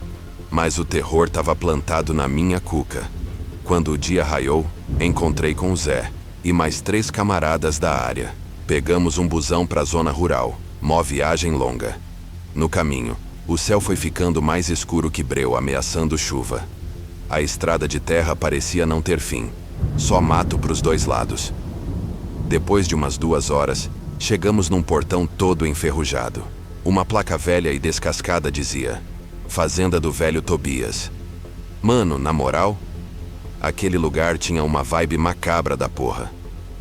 Mas o terror tava plantado na minha cuca. Quando o dia raiou, encontrei com o Zé e mais 3 camaradas da área. Pegamos um busão pra zona rural. Mó viagem longa. No caminho, o céu foi ficando mais escuro que breu, ameaçando chuva. A estrada de terra parecia não ter fim. Só mato pros 2 lados. Depois de umas 2 horas, chegamos num portão todo enferrujado. Uma placa velha e descascada dizia: Fazenda do Velho Tobias. Mano, na moral, aquele lugar tinha uma vibe macabra da porra.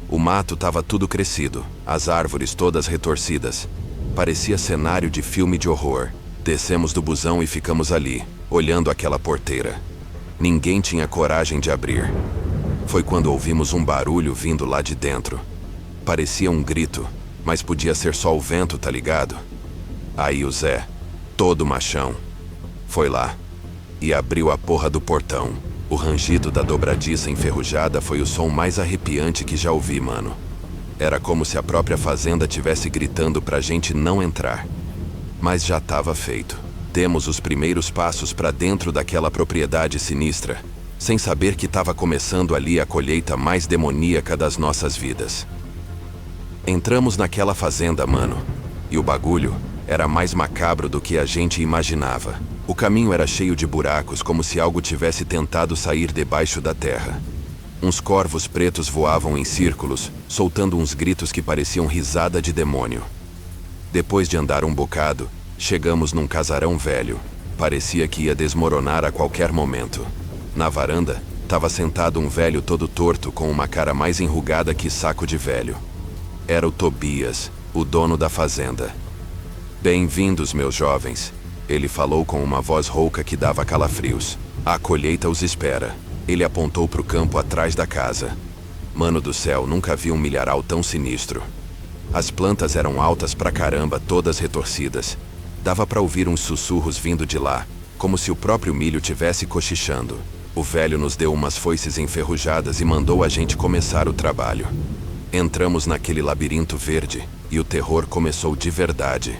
O mato tava tudo crescido, as árvores todas retorcidas. Parecia cenário de filme de horror. Descemos do busão e ficamos ali, olhando aquela porteira. Ninguém tinha coragem de abrir. Foi quando ouvimos um barulho vindo lá de dentro. Parecia um grito, mas podia ser só o vento, tá ligado? Aí o Zé, todo machão, foi lá e abriu a porra do portão. O rangido da dobradiça enferrujada foi o som mais arrepiante que já ouvi, mano. Era como se a própria fazenda tivesse gritando pra gente não entrar. Mas já tava feito. Demos os primeiros passos pra dentro daquela propriedade sinistra, sem saber que tava começando ali a colheita mais demoníaca das nossas vidas. Entramos naquela fazenda, mano, e o bagulho era mais macabro do que a gente imaginava. O caminho era cheio de buracos, como se algo tivesse tentado sair debaixo da terra. Uns corvos pretos voavam em círculos, soltando uns gritos que pareciam risada de demônio. Depois de andar um bocado, chegamos num casarão velho. Parecia que ia desmoronar a qualquer momento. Na varanda, estava sentado um velho todo torto com uma cara mais enrugada que saco de velho. Era o Tobias, o dono da fazenda. Bem-vindos, meus jovens. Ele falou com uma voz rouca que dava calafrios. A colheita os espera. Ele apontou pro campo atrás da casa. Mano do céu, nunca vi um milharal tão sinistro. As plantas eram altas pra caramba, todas retorcidas. Dava pra ouvir uns sussurros vindo de lá, como se o próprio milho tivesse cochichando. O velho nos deu umas foices enferrujadas e mandou a gente começar o trabalho. Entramos naquele labirinto verde e o terror começou de verdade.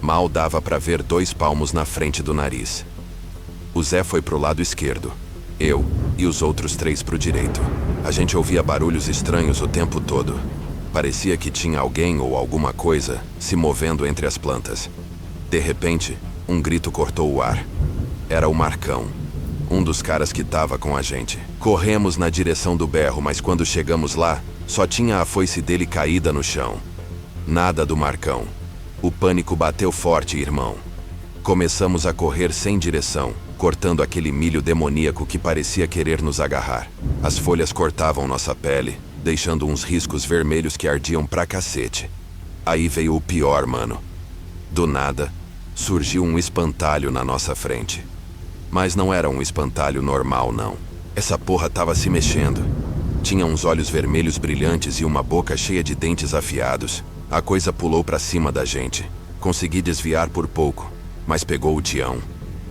Mal dava pra ver 2 palmos na frente do nariz. O Zé foi pro lado esquerdo, eu e os outros 3 pro direito. A gente ouvia barulhos estranhos o tempo todo. Parecia que tinha alguém ou alguma coisa se movendo entre as plantas. De repente, um grito cortou o ar. Era o Marcão, um dos caras que tava com a gente. Corremos na direção do berro, mas quando chegamos lá, só tinha a foice dele caída no chão. Nada do Marcão. O pânico bateu forte, irmão. Começamos a correr sem direção, cortando aquele milho demoníaco que parecia querer nos agarrar. As folhas cortavam nossa pele, deixando uns riscos vermelhos que ardiam pra cacete. Aí veio o pior, mano. Do nada, surgiu um espantalho na nossa frente. Mas não era um espantalho normal, não. Essa porra tava se mexendo. Tinha uns olhos vermelhos brilhantes e uma boca cheia de dentes afiados. A coisa pulou pra cima da gente. Consegui desviar por pouco, mas pegou o Tião.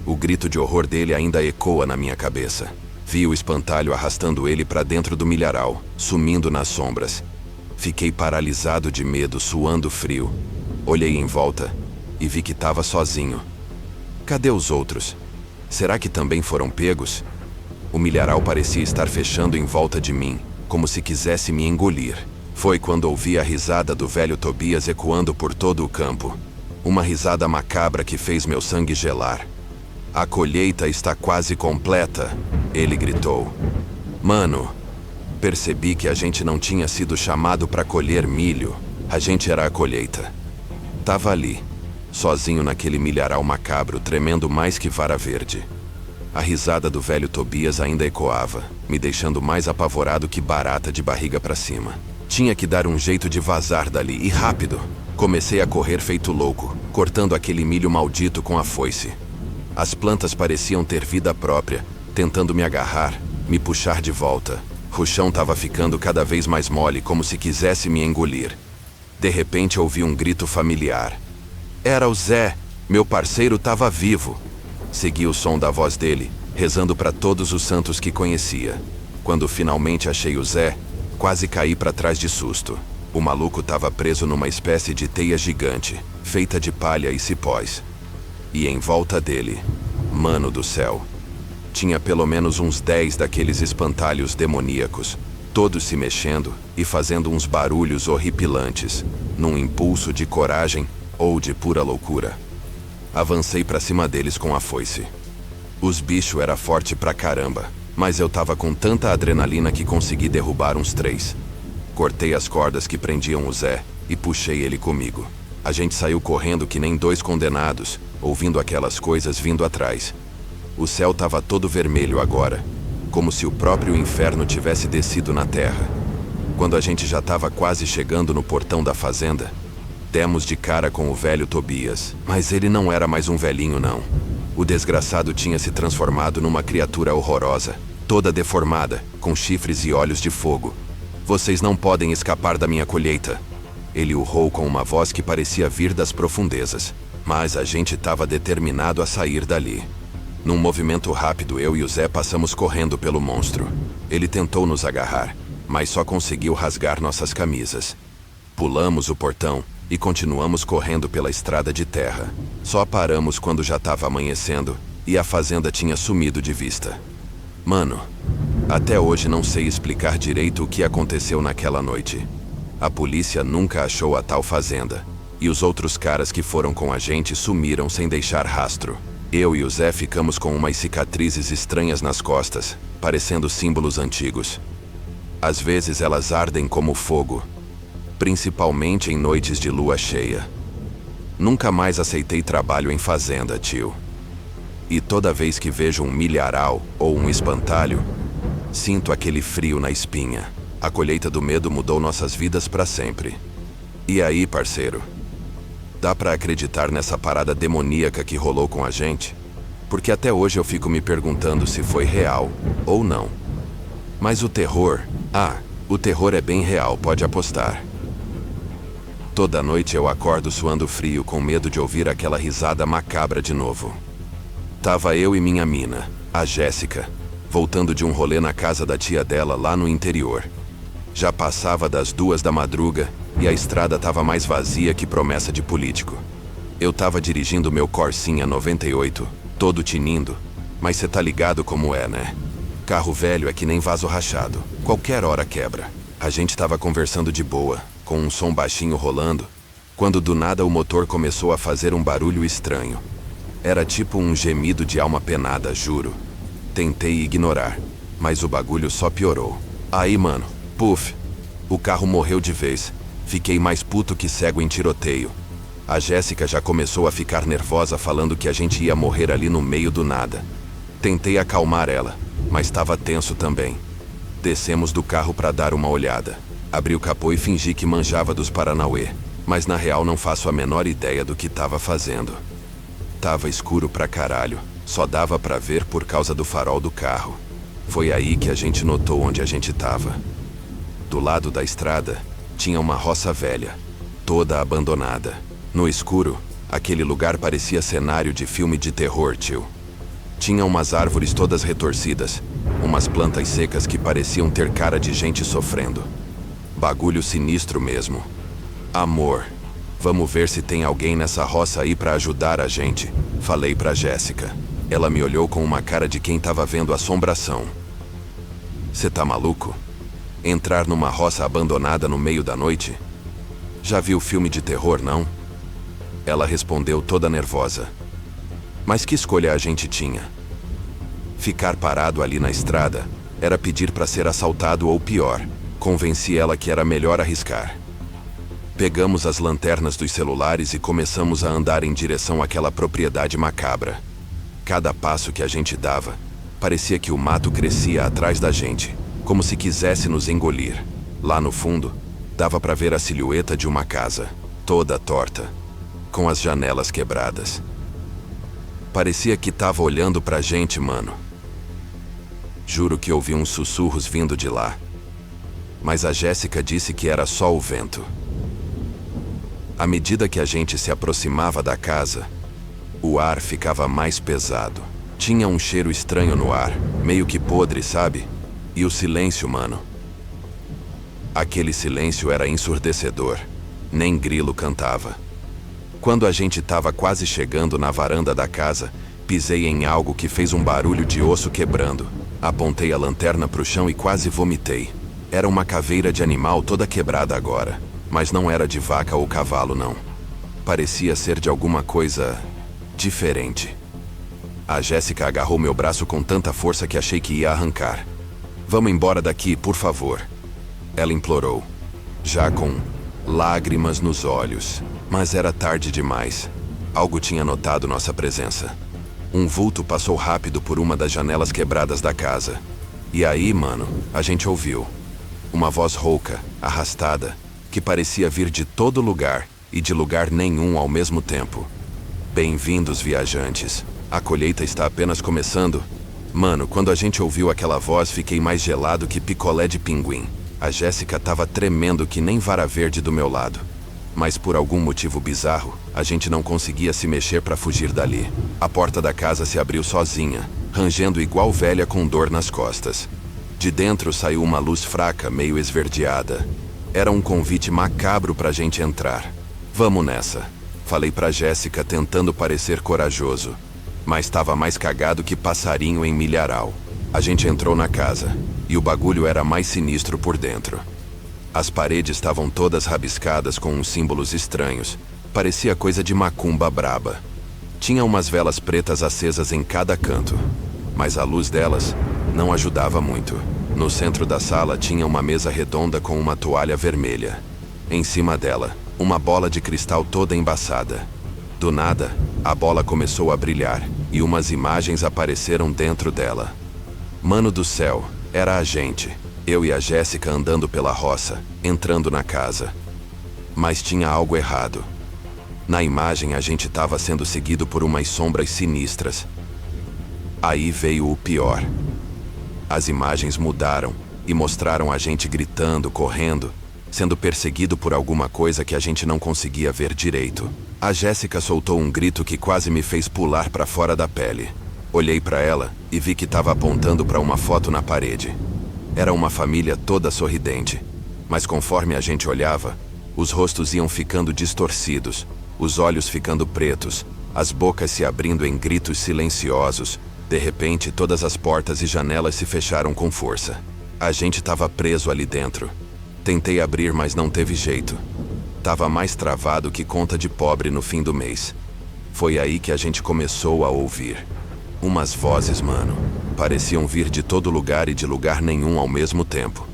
O grito de horror dele ainda ecoa na minha cabeça. Vi o espantalho arrastando ele pra dentro do milharal, sumindo nas sombras. Fiquei paralisado de medo, suando frio. Olhei em volta e vi que tava sozinho. Cadê os outros? Será que também foram pegos? O milharal parecia estar fechando em volta de mim, como se quisesse me engolir. Foi quando ouvi a risada do velho Tobias ecoando por todo o campo. Uma risada macabra que fez meu sangue gelar. A colheita está quase completa, ele gritou. Mano, percebi que a gente não tinha sido chamado para colher milho. A gente era a colheita. Tava ali, sozinho naquele milharal macabro, tremendo mais que vara verde. A risada do velho Tobias ainda ecoava, me deixando mais apavorado que barata de barriga para cima. Tinha que dar um jeito de vazar dali, e rápido. Comecei a correr feito louco, cortando aquele milho maldito com a foice. As plantas pareciam ter vida própria, tentando me agarrar, me puxar de volta. O chão estava ficando cada vez mais mole, como se quisesse me engolir. De repente ouvi um grito familiar. Era o Zé, meu parceiro estava vivo. Segui o som da voz dele, rezando para todos os santos que conhecia. Quando finalmente achei o Zé, quase caí para trás de susto. O maluco estava preso numa espécie de teia gigante, feita de palha e cipós. E em volta dele, mano do céu, tinha pelo menos uns 10 daqueles espantalhos demoníacos, todos se mexendo e fazendo uns barulhos horripilantes, num impulso de coragem ou de pura loucura. Avancei pra cima deles com a foice. Os bichos era forte pra caramba, mas eu tava com tanta adrenalina que consegui derrubar uns 3. Cortei as cordas que prendiam o Zé e puxei ele comigo. A gente saiu correndo que nem 2 condenados, ouvindo aquelas coisas vindo atrás. O céu tava todo vermelho agora, como se o próprio inferno tivesse descido na terra. Quando a gente já tava quase chegando no portão da fazenda, demos de cara com o velho Tobias, mas ele não era mais um velhinho, não. O desgraçado tinha se transformado numa criatura horrorosa, toda deformada, com chifres e olhos de fogo. Vocês não podem escapar da minha colheita. Ele urrou com uma voz que parecia vir das profundezas, mas a gente estava determinado a sair dali. Num movimento rápido, eu e o Zé passamos correndo pelo monstro. Ele tentou nos agarrar, mas só conseguiu rasgar nossas camisas. Pulamos o portão e continuamos correndo pela estrada de terra. Só paramos quando já estava amanhecendo e a fazenda tinha sumido de vista. Mano, até hoje não sei explicar direito o que aconteceu naquela noite. A polícia nunca achou a tal fazenda, e os outros caras que foram com a gente sumiram sem deixar rastro. Eu e o Zé ficamos com umas cicatrizes estranhas nas costas, parecendo símbolos antigos. Às vezes elas ardem como fogo, principalmente em noites de lua cheia. Nunca mais aceitei trabalho em fazenda, tio. E toda vez que vejo um milharal ou um espantalho, sinto aquele frio na espinha. A colheita do medo mudou nossas vidas para sempre. E aí, parceiro? Dá pra acreditar nessa parada demoníaca que rolou com a gente? Porque até hoje eu fico me perguntando se foi real ou não. Mas o terror... o terror é bem real, pode apostar. Toda noite eu acordo suando frio com medo de ouvir aquela risada macabra de novo. Tava eu e minha mina, a Jéssica, voltando de um rolê na casa da tia dela lá no interior. Já passava das 2 da madruga e a estrada tava mais vazia que promessa de político. Eu tava dirigindo meu Corsinha 98, todo tinindo, mas cê tá ligado como é, né? Carro velho é que nem vaso rachado, qualquer hora quebra. A gente tava conversando de boa, com um som baixinho rolando, quando do nada o motor começou a fazer um barulho estranho. Era tipo um gemido de alma penada, juro. Tentei ignorar, mas o bagulho só piorou. Aí, mano, puf, o carro morreu de vez. Fiquei mais puto que cego em tiroteio. A Jéssica já começou a ficar nervosa falando que a gente ia morrer ali no meio do nada. Tentei acalmar ela, mas estava tenso também. Descemos do carro para dar uma olhada. Abri o capô e fingi que manjava dos Paranauê, mas na real não faço a menor ideia do que estava fazendo. tava escuro pra caralho. Só dava pra ver por causa do farol do carro. Foi aí que a gente notou onde a gente tava. Do lado da estrada, tinha uma roça velha, toda abandonada. No escuro, aquele lugar parecia cenário de filme de terror, tio. Tinha umas árvores todas retorcidas, umas plantas secas que pareciam ter cara de gente sofrendo. Bagulho sinistro mesmo. Amor, vamos ver se tem alguém nessa roça aí pra ajudar a gente, falei pra Jéssica. Ela me olhou com uma cara de quem tava vendo assombração. Cê tá maluco? Entrar numa roça abandonada no meio da noite? Já viu filme de terror, não? Ela respondeu toda nervosa. Mas que escolha a gente tinha? Ficar parado ali na estrada era pedir pra ser assaltado ou pior. Convenci ela que era melhor arriscar. Pegamos as lanternas dos celulares e começamos a andar em direção àquela propriedade macabra. Cada passo que a gente dava, parecia que o mato crescia atrás da gente, como se quisesse nos engolir. Lá no fundo, dava pra ver a silhueta de uma casa, toda torta, com as janelas quebradas. Parecia que tava olhando pra gente, mano. Juro que ouvi uns sussurros vindo de lá. Mas a Jéssica disse que era só o vento. À medida que a gente se aproximava da casa, o ar ficava mais pesado. Tinha um cheiro estranho no ar, meio que podre, sabe? E o silêncio, mano. Aquele silêncio era ensurdecedor. Nem grilo cantava. Quando a gente tava quase chegando na varanda da casa, pisei em algo que fez um barulho de osso quebrando. Apontei a lanterna pro chão e quase vomitei. Era uma caveira de animal toda quebrada agora, mas não era de vaca ou cavalo, não. Parecia ser de alguma coisa diferente. A Jéssica agarrou meu braço com tanta força que achei que ia arrancar. Vamos embora daqui, por favor. Ela implorou, já com lágrimas nos olhos. Mas era tarde demais. Algo tinha notado nossa presença. Um vulto passou rápido por uma das janelas quebradas da casa. E aí, mano, a gente ouviu uma voz rouca, arrastada, que parecia vir de todo lugar e de lugar nenhum ao mesmo tempo. Bem-vindos, viajantes. A colheita está apenas começando. Mano, quando a gente ouviu aquela voz, fiquei mais gelado que picolé de pinguim. A Jéssica tava tremendo que nem vara verde do meu lado. Mas por algum motivo bizarro, a gente não conseguia se mexer para fugir dali. A porta da casa se abriu sozinha, rangendo igual velha com dor nas costas. De dentro saiu uma luz fraca, meio esverdeada. Era um convite macabro pra gente entrar. Vamos nessa, falei pra Jéssica tentando parecer corajoso. Mas estava mais cagado que passarinho em milharal. A gente entrou na casa, e o bagulho era mais sinistro por dentro. As paredes estavam todas rabiscadas com uns símbolos estranhos. Parecia coisa de macumba braba. Tinha umas velas pretas acesas em cada canto, mas a luz delas não ajudava muito. No centro da sala tinha uma mesa redonda com uma toalha vermelha. Em cima dela, uma bola de cristal toda embaçada. Do nada, a bola começou a brilhar e umas imagens apareceram dentro dela. Mano do céu, era a gente. Eu e a Jéssica andando pela roça, entrando na casa. Mas tinha algo errado. Na imagem a gente estava sendo seguido por umas sombras sinistras. Aí veio o pior. As imagens mudaram e mostraram a gente gritando, correndo, sendo perseguido por alguma coisa que a gente não conseguia ver direito. A Jéssica soltou um grito que quase me fez pular para fora da pele. Olhei para ela e vi que estava apontando para uma foto na parede. Era uma família toda sorridente, mas conforme a gente olhava, os rostos iam ficando distorcidos, os olhos ficando pretos, as bocas se abrindo em gritos silenciosos. De repente, todas as portas e janelas se fecharam com força. A gente estava preso ali dentro. Tentei abrir, mas não teve jeito. Tava mais travado que conta de pobre no fim do mês. Foi aí que a gente começou a ouvir umas vozes, mano. Pareciam vir de todo lugar e de lugar nenhum ao mesmo tempo.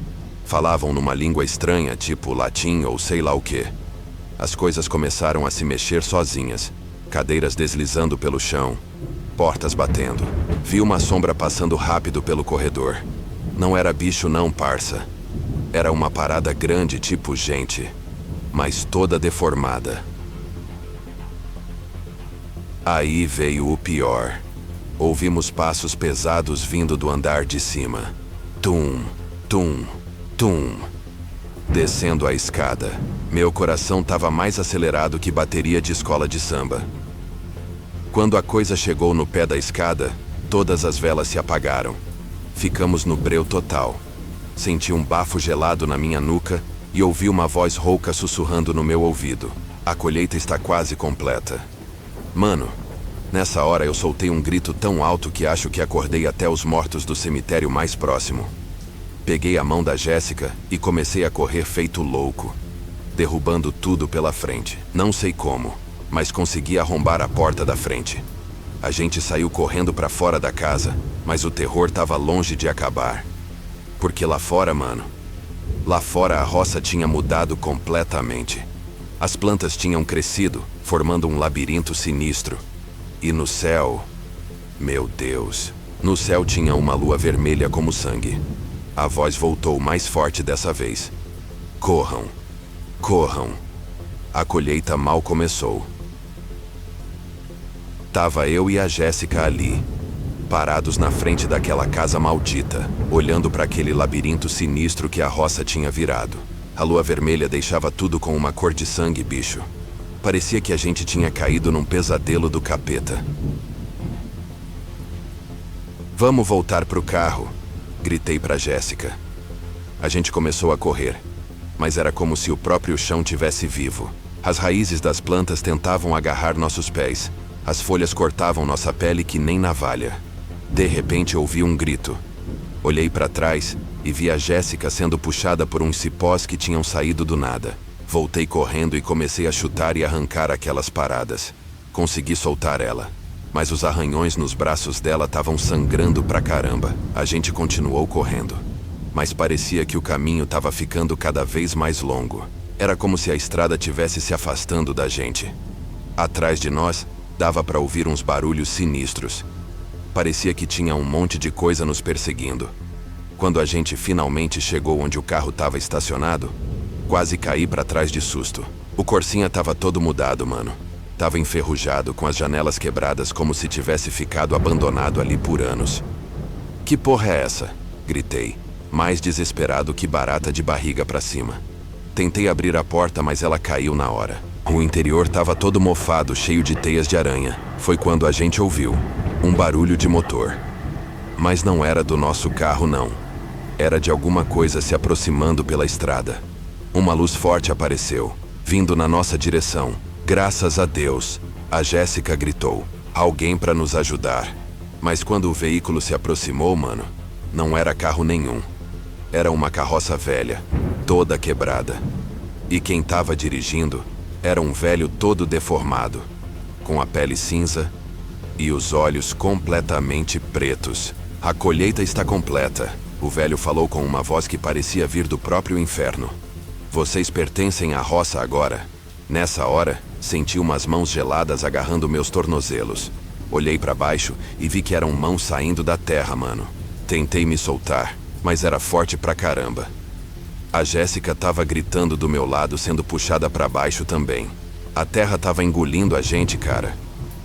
Falavam numa língua estranha, tipo latim ou sei lá o quê. As coisas começaram a se mexer sozinhas. Cadeiras deslizando pelo chão, portas batendo. Vi uma sombra passando rápido pelo corredor. Não era bicho não, parça. Era uma parada grande, tipo gente, mas toda deformada. Aí veio o pior. Ouvimos passos pesados vindo do andar de cima. Tum, tum, tum. Descendo a escada, meu coração estava mais acelerado que bateria de escola de samba. Quando a coisa chegou no pé da escada, todas as velas se apagaram. Ficamos no breu total. Senti um bafo gelado na minha nuca e ouvi uma voz rouca sussurrando no meu ouvido. A colheita está quase completa. Mano, nessa hora eu soltei um grito tão alto que acho que acordei até os mortos do cemitério mais próximo. Peguei a mão da Jéssica e comecei a correr feito louco, derrubando tudo pela frente. Não sei como, mas consegui arrombar a porta da frente. A gente saiu correndo pra fora da casa, mas o terror tava longe de acabar. Porque lá fora, mano, lá fora a roça tinha mudado completamente. As plantas tinham crescido, formando um labirinto sinistro. E no céu, meu Deus, no céu tinha uma lua vermelha como sangue. A voz voltou mais forte dessa vez. Corram, corram. A colheita mal começou. Tava eu e a Jéssica ali, parados na frente daquela casa maldita, olhando para aquele labirinto sinistro que a roça tinha virado. A lua vermelha deixava tudo com uma cor de sangue, bicho. Parecia que a gente tinha caído num pesadelo do capeta. Vamos voltar pro carro, gritei pra Jéssica. A gente começou a correr, mas era como se o próprio chão tivesse vivo. As raízes das plantas tentavam agarrar nossos pés. As folhas cortavam nossa pele que nem navalha. De repente ouvi um grito. Olhei para trás e vi a Jéssica sendo puxada por uns cipós que tinham saído do nada. Voltei correndo e comecei a chutar e arrancar aquelas paradas. Consegui soltar ela, mas os arranhões nos braços dela estavam sangrando pra caramba. A gente continuou correndo, mas parecia que o caminho estava ficando cada vez mais longo. Era como se a estrada tivesse se afastando da gente. Atrás de nós, dava para ouvir uns barulhos sinistros. Parecia que tinha um monte de coisa nos perseguindo. Quando a gente finalmente chegou onde o carro estava estacionado, quase caí para trás de susto. O Corsinha estava todo mudado, mano. Tava enferrujado, com as janelas quebradas como se tivesse ficado abandonado ali por anos. Que porra é essa? Gritei, mais desesperado que barata de barriga para cima. Tentei abrir a porta, mas ela caiu na hora. O interior estava todo mofado, cheio de teias de aranha. Foi quando a gente ouviu um barulho de motor. Mas não era do nosso carro, não. Era de alguma coisa se aproximando pela estrada. Uma luz forte apareceu, vindo na nossa direção. Graças a Deus, a Jéssica gritou. Alguém para nos ajudar. Mas quando o veículo se aproximou, mano, não era carro nenhum. Era uma carroça velha, toda quebrada. E quem estava dirigindo era um velho todo deformado, com a pele cinza e os olhos completamente pretos. A colheita está completa, o velho falou com uma voz que parecia vir do próprio inferno. Vocês pertencem à roça agora. Nessa hora, senti umas mãos geladas agarrando meus tornozelos. Olhei para baixo e vi que eram mãos saindo da terra, mano. Tentei me soltar, mas era forte pra caramba. A Jéssica estava gritando do meu lado, sendo puxada para baixo também. A terra estava engolindo a gente, cara.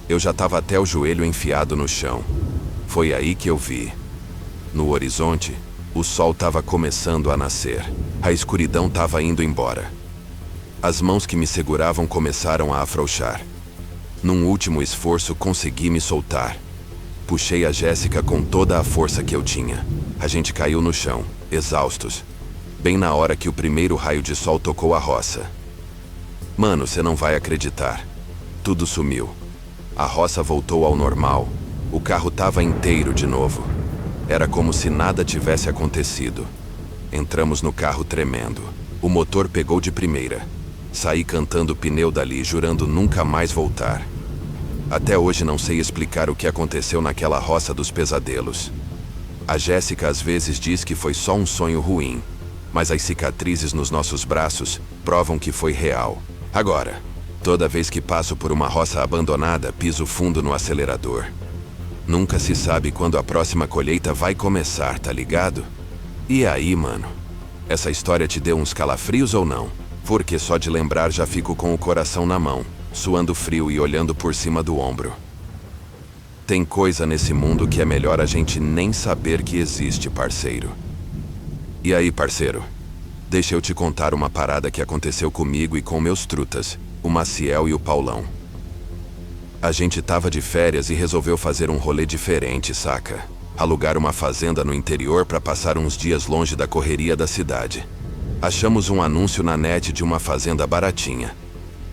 Eu já estava até o joelho enfiado no chão. Foi aí que eu vi. No horizonte, o sol estava começando a nascer. A escuridão estava indo embora. As mãos que me seguravam começaram a afrouxar. Num último esforço, consegui me soltar. Puxei a Jéssica com toda a força que eu tinha. A gente caiu no chão, exaustos. Bem na hora que o primeiro raio de sol tocou a roça. Mano, você não vai acreditar. Tudo sumiu. A roça voltou ao normal. O carro tava inteiro de novo. Era como se nada tivesse acontecido. Entramos no carro tremendo. O motor pegou de primeira. Saí cantando o pneu dali, jurando nunca mais voltar. Até hoje não sei explicar o que aconteceu naquela roça dos pesadelos. A Jéssica às vezes diz que foi só um sonho ruim, mas as cicatrizes nos nossos braços provam que foi real. Agora, toda vez que passo por uma roça abandonada, piso fundo no acelerador. Nunca se sabe quando a próxima colheita vai começar, tá ligado? E aí, mano? Essa história te deu uns calafrios ou não? Porque só de lembrar já fico com o coração na mão, suando frio e olhando por cima do ombro. Tem coisa nesse mundo que é melhor a gente nem saber que existe, parceiro. E aí, parceiro? Deixa eu te contar uma parada que aconteceu comigo e com meus trutas, o Maciel e o Paulão. A gente tava de férias e resolveu fazer um rolê diferente, saca? Alugar uma fazenda no interior pra passar uns dias longe da correria da cidade. Achamos um anúncio na net de uma fazenda baratinha.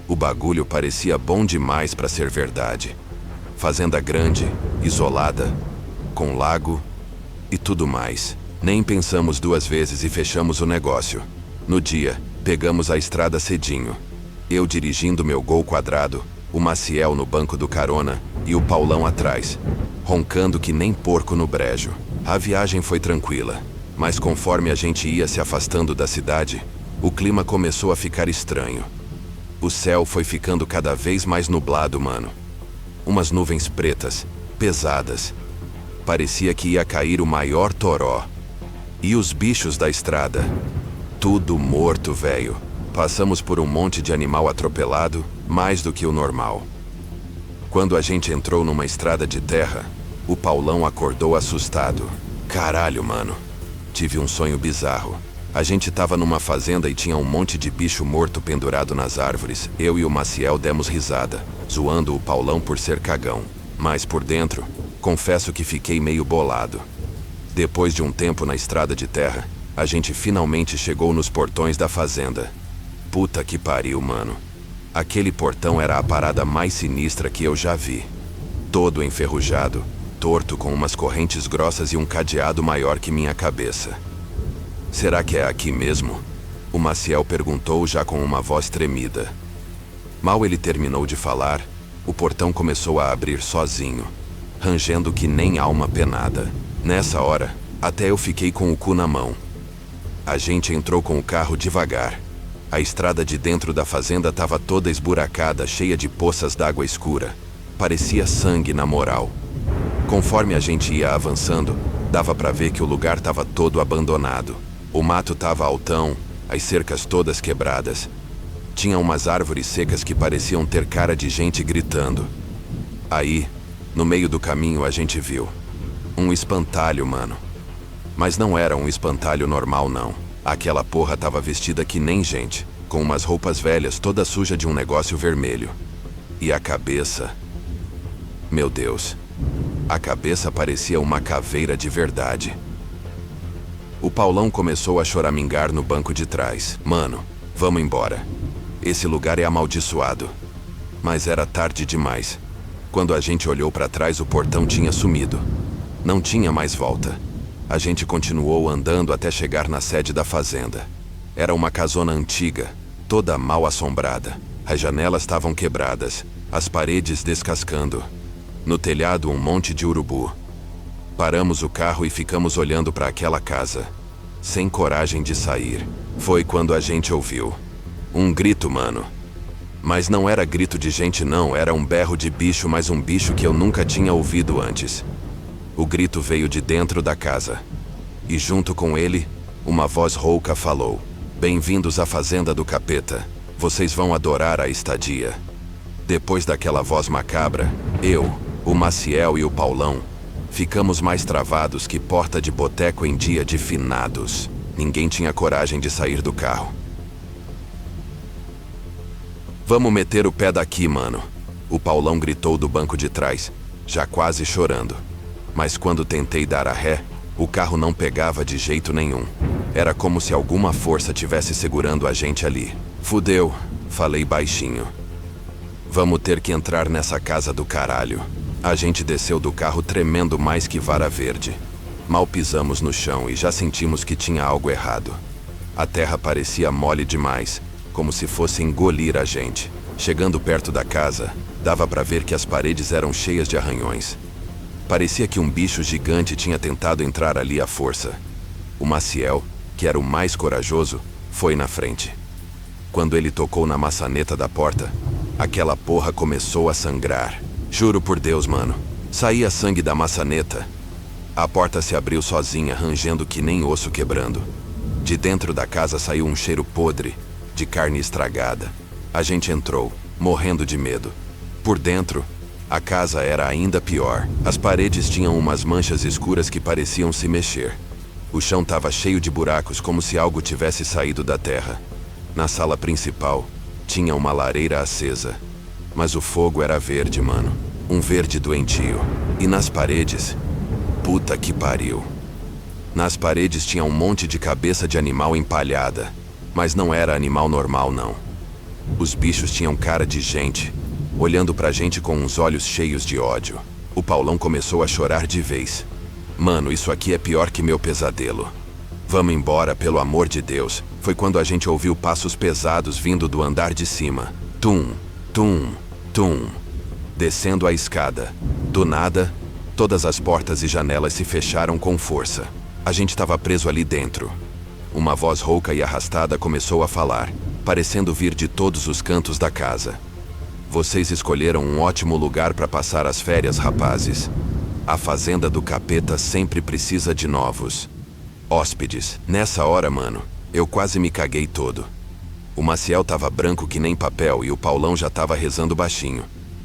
O bagulho parecia bom demais pra ser verdade. Fazenda grande, isolada, com lago e tudo mais. Nem pensamos duas vezes e fechamos o negócio. No dia, pegamos a estrada cedinho. Eu dirigindo meu Gol quadrado, o Maciel no banco do carona e o Paulão atrás, roncando que nem porco no brejo. A viagem foi tranquila, mas conforme a gente ia se afastando da cidade, o clima começou a ficar estranho. O céu foi ficando cada vez mais nublado, mano. Umas nuvens pretas, pesadas. Parecia que ia cair o maior toró. E os bichos da estrada? Tudo morto, velho. Passamos por um monte de animal atropelado, mais do que o normal. Quando a gente entrou numa estrada de terra, o Paulão acordou assustado. Caralho, mano. Tive um sonho bizarro. A gente tava numa fazenda e tinha um monte de bicho morto pendurado nas árvores. Eu e o Maciel demos risada, zoando o Paulão por ser cagão. Mas por dentro, confesso que fiquei meio bolado. Depois de um tempo na estrada de terra, a gente finalmente chegou nos portões da fazenda. Puta que pariu, mano. Aquele portão era a parada mais sinistra que eu já vi. Todo enferrujado, torto com umas correntes grossas e um cadeado maior que minha cabeça. Será que é aqui mesmo? O Maciel perguntou já com uma voz tremida. Mal ele terminou de falar, o portão começou a abrir sozinho, rangendo que nem alma penada. Nessa hora, até eu fiquei com o cu na mão. A gente entrou com o carro devagar. A estrada de dentro da fazenda estava toda esburacada, cheia de poças d'água escura. Parecia sangue na moral. Conforme a gente ia avançando, dava pra ver que o lugar estava todo abandonado. O mato estava altão, as cercas todas quebradas. Tinha umas árvores secas que pareciam ter cara de gente gritando. Aí, no meio do caminho, a gente viu um espantalho, mano. Mas não era um espantalho normal, não. Aquela porra tava vestida que nem gente, com umas roupas velhas toda suja de um negócio vermelho. E a cabeça... Meu Deus. A cabeça parecia uma caveira de verdade. O Paulão começou a choramingar no banco de trás. Mano, vamos embora. Esse lugar é amaldiçoado. Mas era tarde demais. Quando a gente olhou pra trás, o portão tinha sumido. Não tinha mais volta. A gente continuou andando até chegar na sede da fazenda. Era uma casona antiga, toda mal assombrada. As janelas estavam quebradas, as paredes descascando. No telhado, um monte de urubu. Paramos o carro e ficamos olhando para aquela casa, sem coragem de sair. Foi quando a gente ouviu um grito, mano. Mas não era grito de gente não, era um berro de bicho, mas um bicho que eu nunca tinha ouvido antes. O grito veio de dentro da casa. E junto com ele, uma voz rouca falou: "Bem-vindos à fazenda do capeta. Vocês vão adorar a estadia." Depois daquela voz macabra, eu, o Maciel e o Paulão ficamos mais travados que porta de boteco em dia de finados. Ninguém tinha coragem de sair do carro. "Vamos meter o pé daqui, mano." O Paulão gritou do banco de trás, já quase chorando. Mas quando tentei dar a ré, o carro não pegava de jeito nenhum. Era como se alguma força tivesse segurando a gente ali. "Fudeu", falei baixinho. "Vamos ter que entrar nessa casa do caralho." A gente desceu do carro tremendo mais que vara verde. Mal pisamos no chão e já sentimos que tinha algo errado. A terra parecia mole demais, como se fosse engolir a gente. Chegando perto da casa, dava pra ver que as paredes eram cheias de arranhões. Parecia que um bicho gigante tinha tentado entrar ali à força. O Maciel, que era o mais corajoso, foi na frente. Quando ele tocou na maçaneta da porta, aquela porra começou a sangrar. Juro por Deus, mano. Saía sangue da maçaneta. A porta se abriu sozinha, rangendo que nem osso quebrando. De dentro da casa saiu um cheiro podre, de carne estragada. A gente entrou, morrendo de medo. Por dentro, A casa era ainda pior. As paredes tinham umas manchas escuras que pareciam se mexer. O chão estava cheio de buracos, como se algo tivesse saído da terra. Na sala principal, tinha uma lareira acesa. Mas o fogo era verde, mano. Um verde doentio. E nas paredes... Puta que pariu. Nas paredes tinha um monte de cabeça de animal empalhada. Mas não era animal normal, não. Os bichos tinham cara de gente, olhando pra gente com uns olhos cheios de ódio. O Paulão começou a chorar de vez. Mano, isso aqui é pior que meu pesadelo. Vamos embora, pelo amor de Deus. Foi quando a gente ouviu passos pesados vindo do andar de cima. Tum, tum, tum. Descendo a escada. Do nada, todas as portas e janelas se fecharam com força. A gente estava preso ali dentro. Uma voz rouca e arrastada começou a falar, parecendo vir de todos os cantos da casa. Vocês escolheram um ótimo lugar para passar as férias, rapazes. A fazenda do capeta sempre precisa de novos hóspedes. Nessa hora, mano, eu quase me caguei todo. O Maciel tava branco que nem papel e o Paulão já tava rezando baixinho.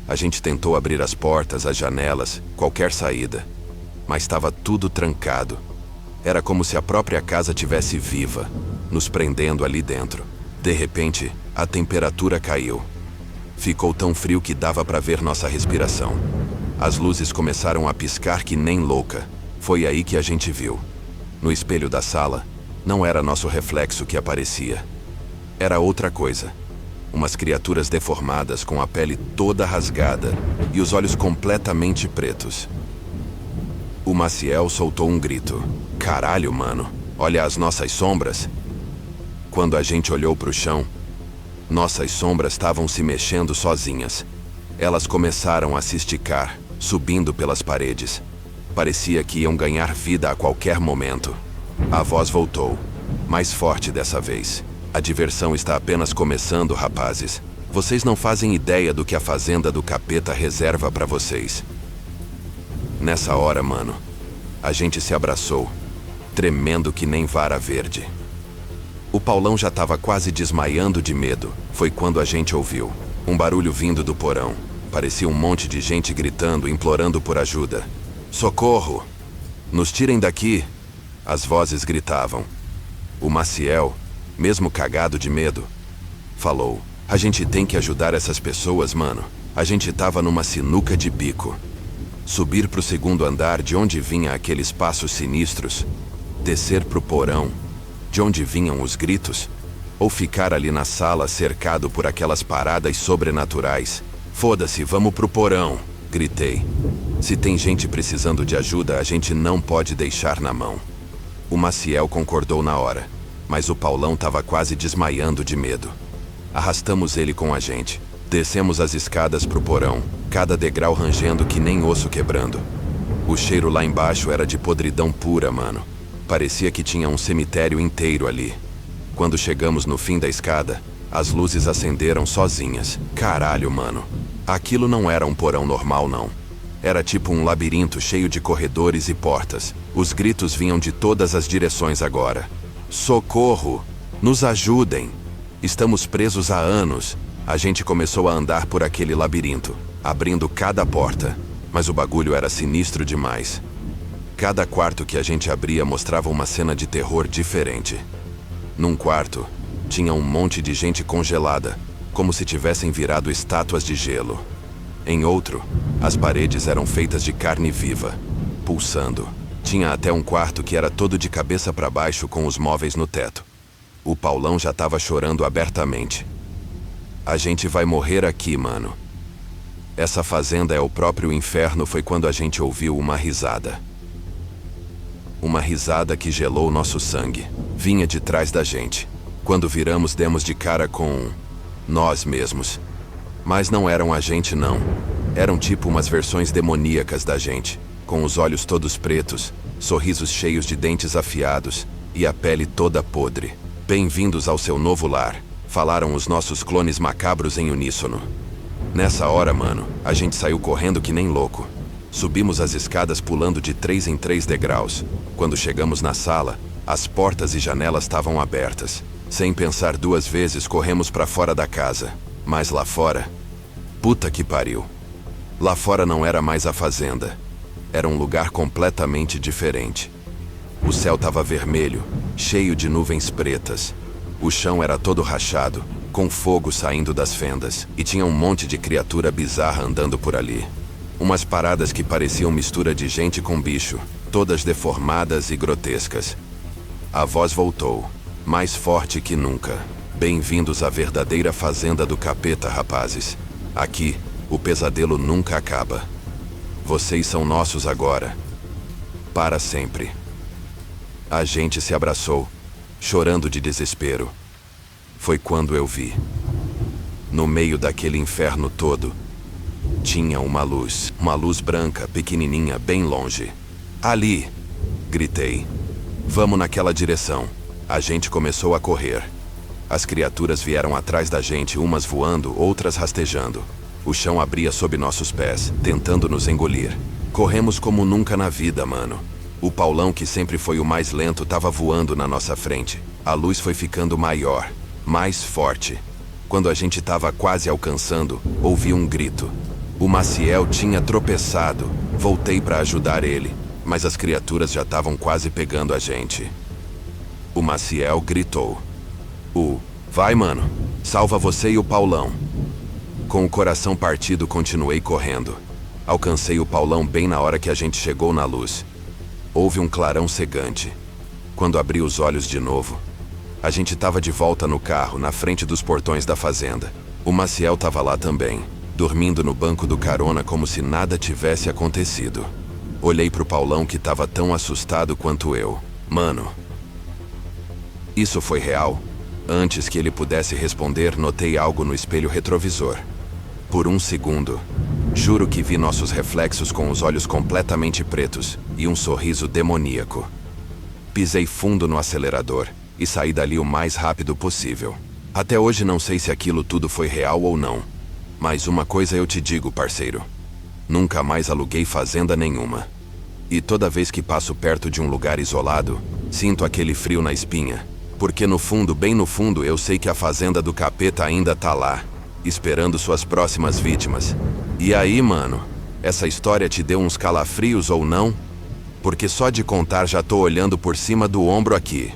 A gente tentou abrir as portas, as janelas, qualquer saída. Mas estava tudo trancado. Era como se a própria casa tivesse viva, nos prendendo ali dentro. De repente, a temperatura caiu. Ficou tão frio que dava para ver nossa respiração. As luzes começaram a piscar que nem louca. Foi aí que a gente viu. No espelho da sala, não era nosso reflexo que aparecia. Era outra coisa. Umas criaturas deformadas com a pele toda rasgada e os olhos completamente pretos. O Maciel soltou um grito. Caralho, mano, olha as nossas sombras. Quando a gente olhou pro chão, nossas sombras estavam se mexendo sozinhas. Elas começaram a se esticar, subindo pelas paredes. Parecia que iam ganhar vida a qualquer momento. A voz voltou, mais forte dessa vez. A diversão está apenas começando, rapazes. Vocês não fazem ideia do que a fazenda do capeta reserva para vocês. Nessa hora, mano, a gente se abraçou, tremendo que nem vara verde. O Paulão já estava quase desmaiando de medo. Foi quando a gente ouviu um barulho vindo do porão. Parecia um monte de gente gritando, implorando por ajuda. Socorro! Nos tirem daqui! As vozes gritavam. O Maciel, mesmo cagado de medo, falou: a gente tem que ajudar essas pessoas, mano. A gente tava numa sinuca de bico. Subir pro segundo andar de onde vinha aqueles passos sinistros, descer pro porão, de onde vinham os gritos, ou ficar ali na sala cercado por aquelas paradas sobrenaturais. Foda-se, vamos pro porão, gritei. Se tem gente precisando de ajuda, a gente não pode deixar na mão. O Maciel concordou na hora, mas o Paulão tava quase desmaiando de medo. Arrastamos ele com a gente. Descemos as escadas pro porão, cada degrau rangendo que nem osso quebrando. O cheiro lá embaixo era de podridão pura, mano. Parecia que tinha um cemitério inteiro ali. Quando chegamos no fim da escada, as luzes acenderam sozinhas. Caralho, mano. Aquilo não era um porão normal, não. Era tipo um labirinto cheio de corredores e portas. Os gritos vinham de todas as direções agora. Socorro! Nos ajudem! Estamos presos há anos. A gente começou a andar por aquele labirinto, abrindo cada porta. Mas o bagulho era sinistro demais. Cada quarto que a gente abria mostrava uma cena de terror diferente. Num quarto, tinha um monte de gente congelada, como se tivessem virado estátuas de gelo. Em outro, as paredes eram feitas de carne viva, pulsando. Tinha até um quarto que era todo de cabeça para baixo com os móveis no teto. O Paulão já estava chorando abertamente. A gente vai morrer aqui, mano. Essa fazenda é o próprio inferno. Foi quando a gente ouviu uma risada. Uma risada que gelou nosso sangue. Vinha de trás da gente. Quando viramos, demos de cara com nós mesmos. Mas não eram a gente, não. Eram tipo umas versões demoníacas da gente, com os olhos todos pretos, sorrisos cheios de dentes afiados e a pele toda podre. Bem-vindos ao seu novo lar, falaram os nossos clones macabros em uníssono. Nessa hora, mano, a gente saiu correndo que nem louco. Subimos as escadas pulando de 3 em 3 degraus. Quando chegamos na sala, as portas e janelas estavam abertas. Sem pensar duas vezes, corremos para fora da casa. Mas lá fora, puta que pariu. Lá fora não era mais a fazenda. Era um lugar completamente diferente. O céu estava vermelho, cheio de nuvens pretas. O chão era todo rachado, com fogo saindo das fendas, e tinha um monte de criatura bizarra andando por ali. Umas paradas que pareciam mistura de gente com bicho, todas deformadas e grotescas. A voz voltou, mais forte que nunca. Bem-vindos à verdadeira fazenda do capeta, rapazes. Aqui, o pesadelo nunca acaba. Vocês são nossos agora. Para sempre. A gente se abraçou, chorando de desespero. Foi quando eu vi. No meio daquele inferno todo, tinha uma luz branca, pequenininha, bem longe. Ali! Gritei. Vamos naquela direção. A gente começou a correr. As criaturas vieram atrás da gente, umas voando, outras rastejando. O chão abria sob nossos pés, tentando nos engolir. Corremos como nunca na vida, mano. O Paulão, que sempre foi o mais lento, estava voando na nossa frente. A luz foi ficando maior, mais forte. Quando a gente estava quase alcançando, ouvi um grito. O Maciel tinha tropeçado. Voltei para ajudar ele, mas as criaturas já estavam quase pegando a gente. O Maciel gritou. Vai, mano. Salva você e o Paulão. Com o coração partido, continuei correndo. Alcancei o Paulão bem na hora que a gente chegou na luz. Houve um clarão cegante. Quando abri os olhos de novo, a gente estava de volta no carro, na frente dos portões da fazenda. O Maciel estava lá também, dormindo no banco do carona como se nada tivesse acontecido. Olhei pro Paulão, que estava tão assustado quanto eu. Mano, isso foi real? Antes que ele pudesse responder, notei algo no espelho retrovisor. Por um segundo, juro que vi nossos reflexos com os olhos completamente pretos e um sorriso demoníaco. Pisei fundo no acelerador e saí dali o mais rápido possível. Até hoje não sei se aquilo tudo foi real ou não. Mas uma coisa eu te digo, parceiro. Nunca mais aluguei fazenda nenhuma. E toda vez que passo perto de um lugar isolado, sinto aquele frio na espinha. Porque no fundo, bem no fundo, eu sei que a fazenda do capeta ainda tá lá, esperando suas próximas vítimas. E aí, mano, essa história te deu uns calafrios ou não? Porque só de contar já tô olhando por cima do ombro aqui.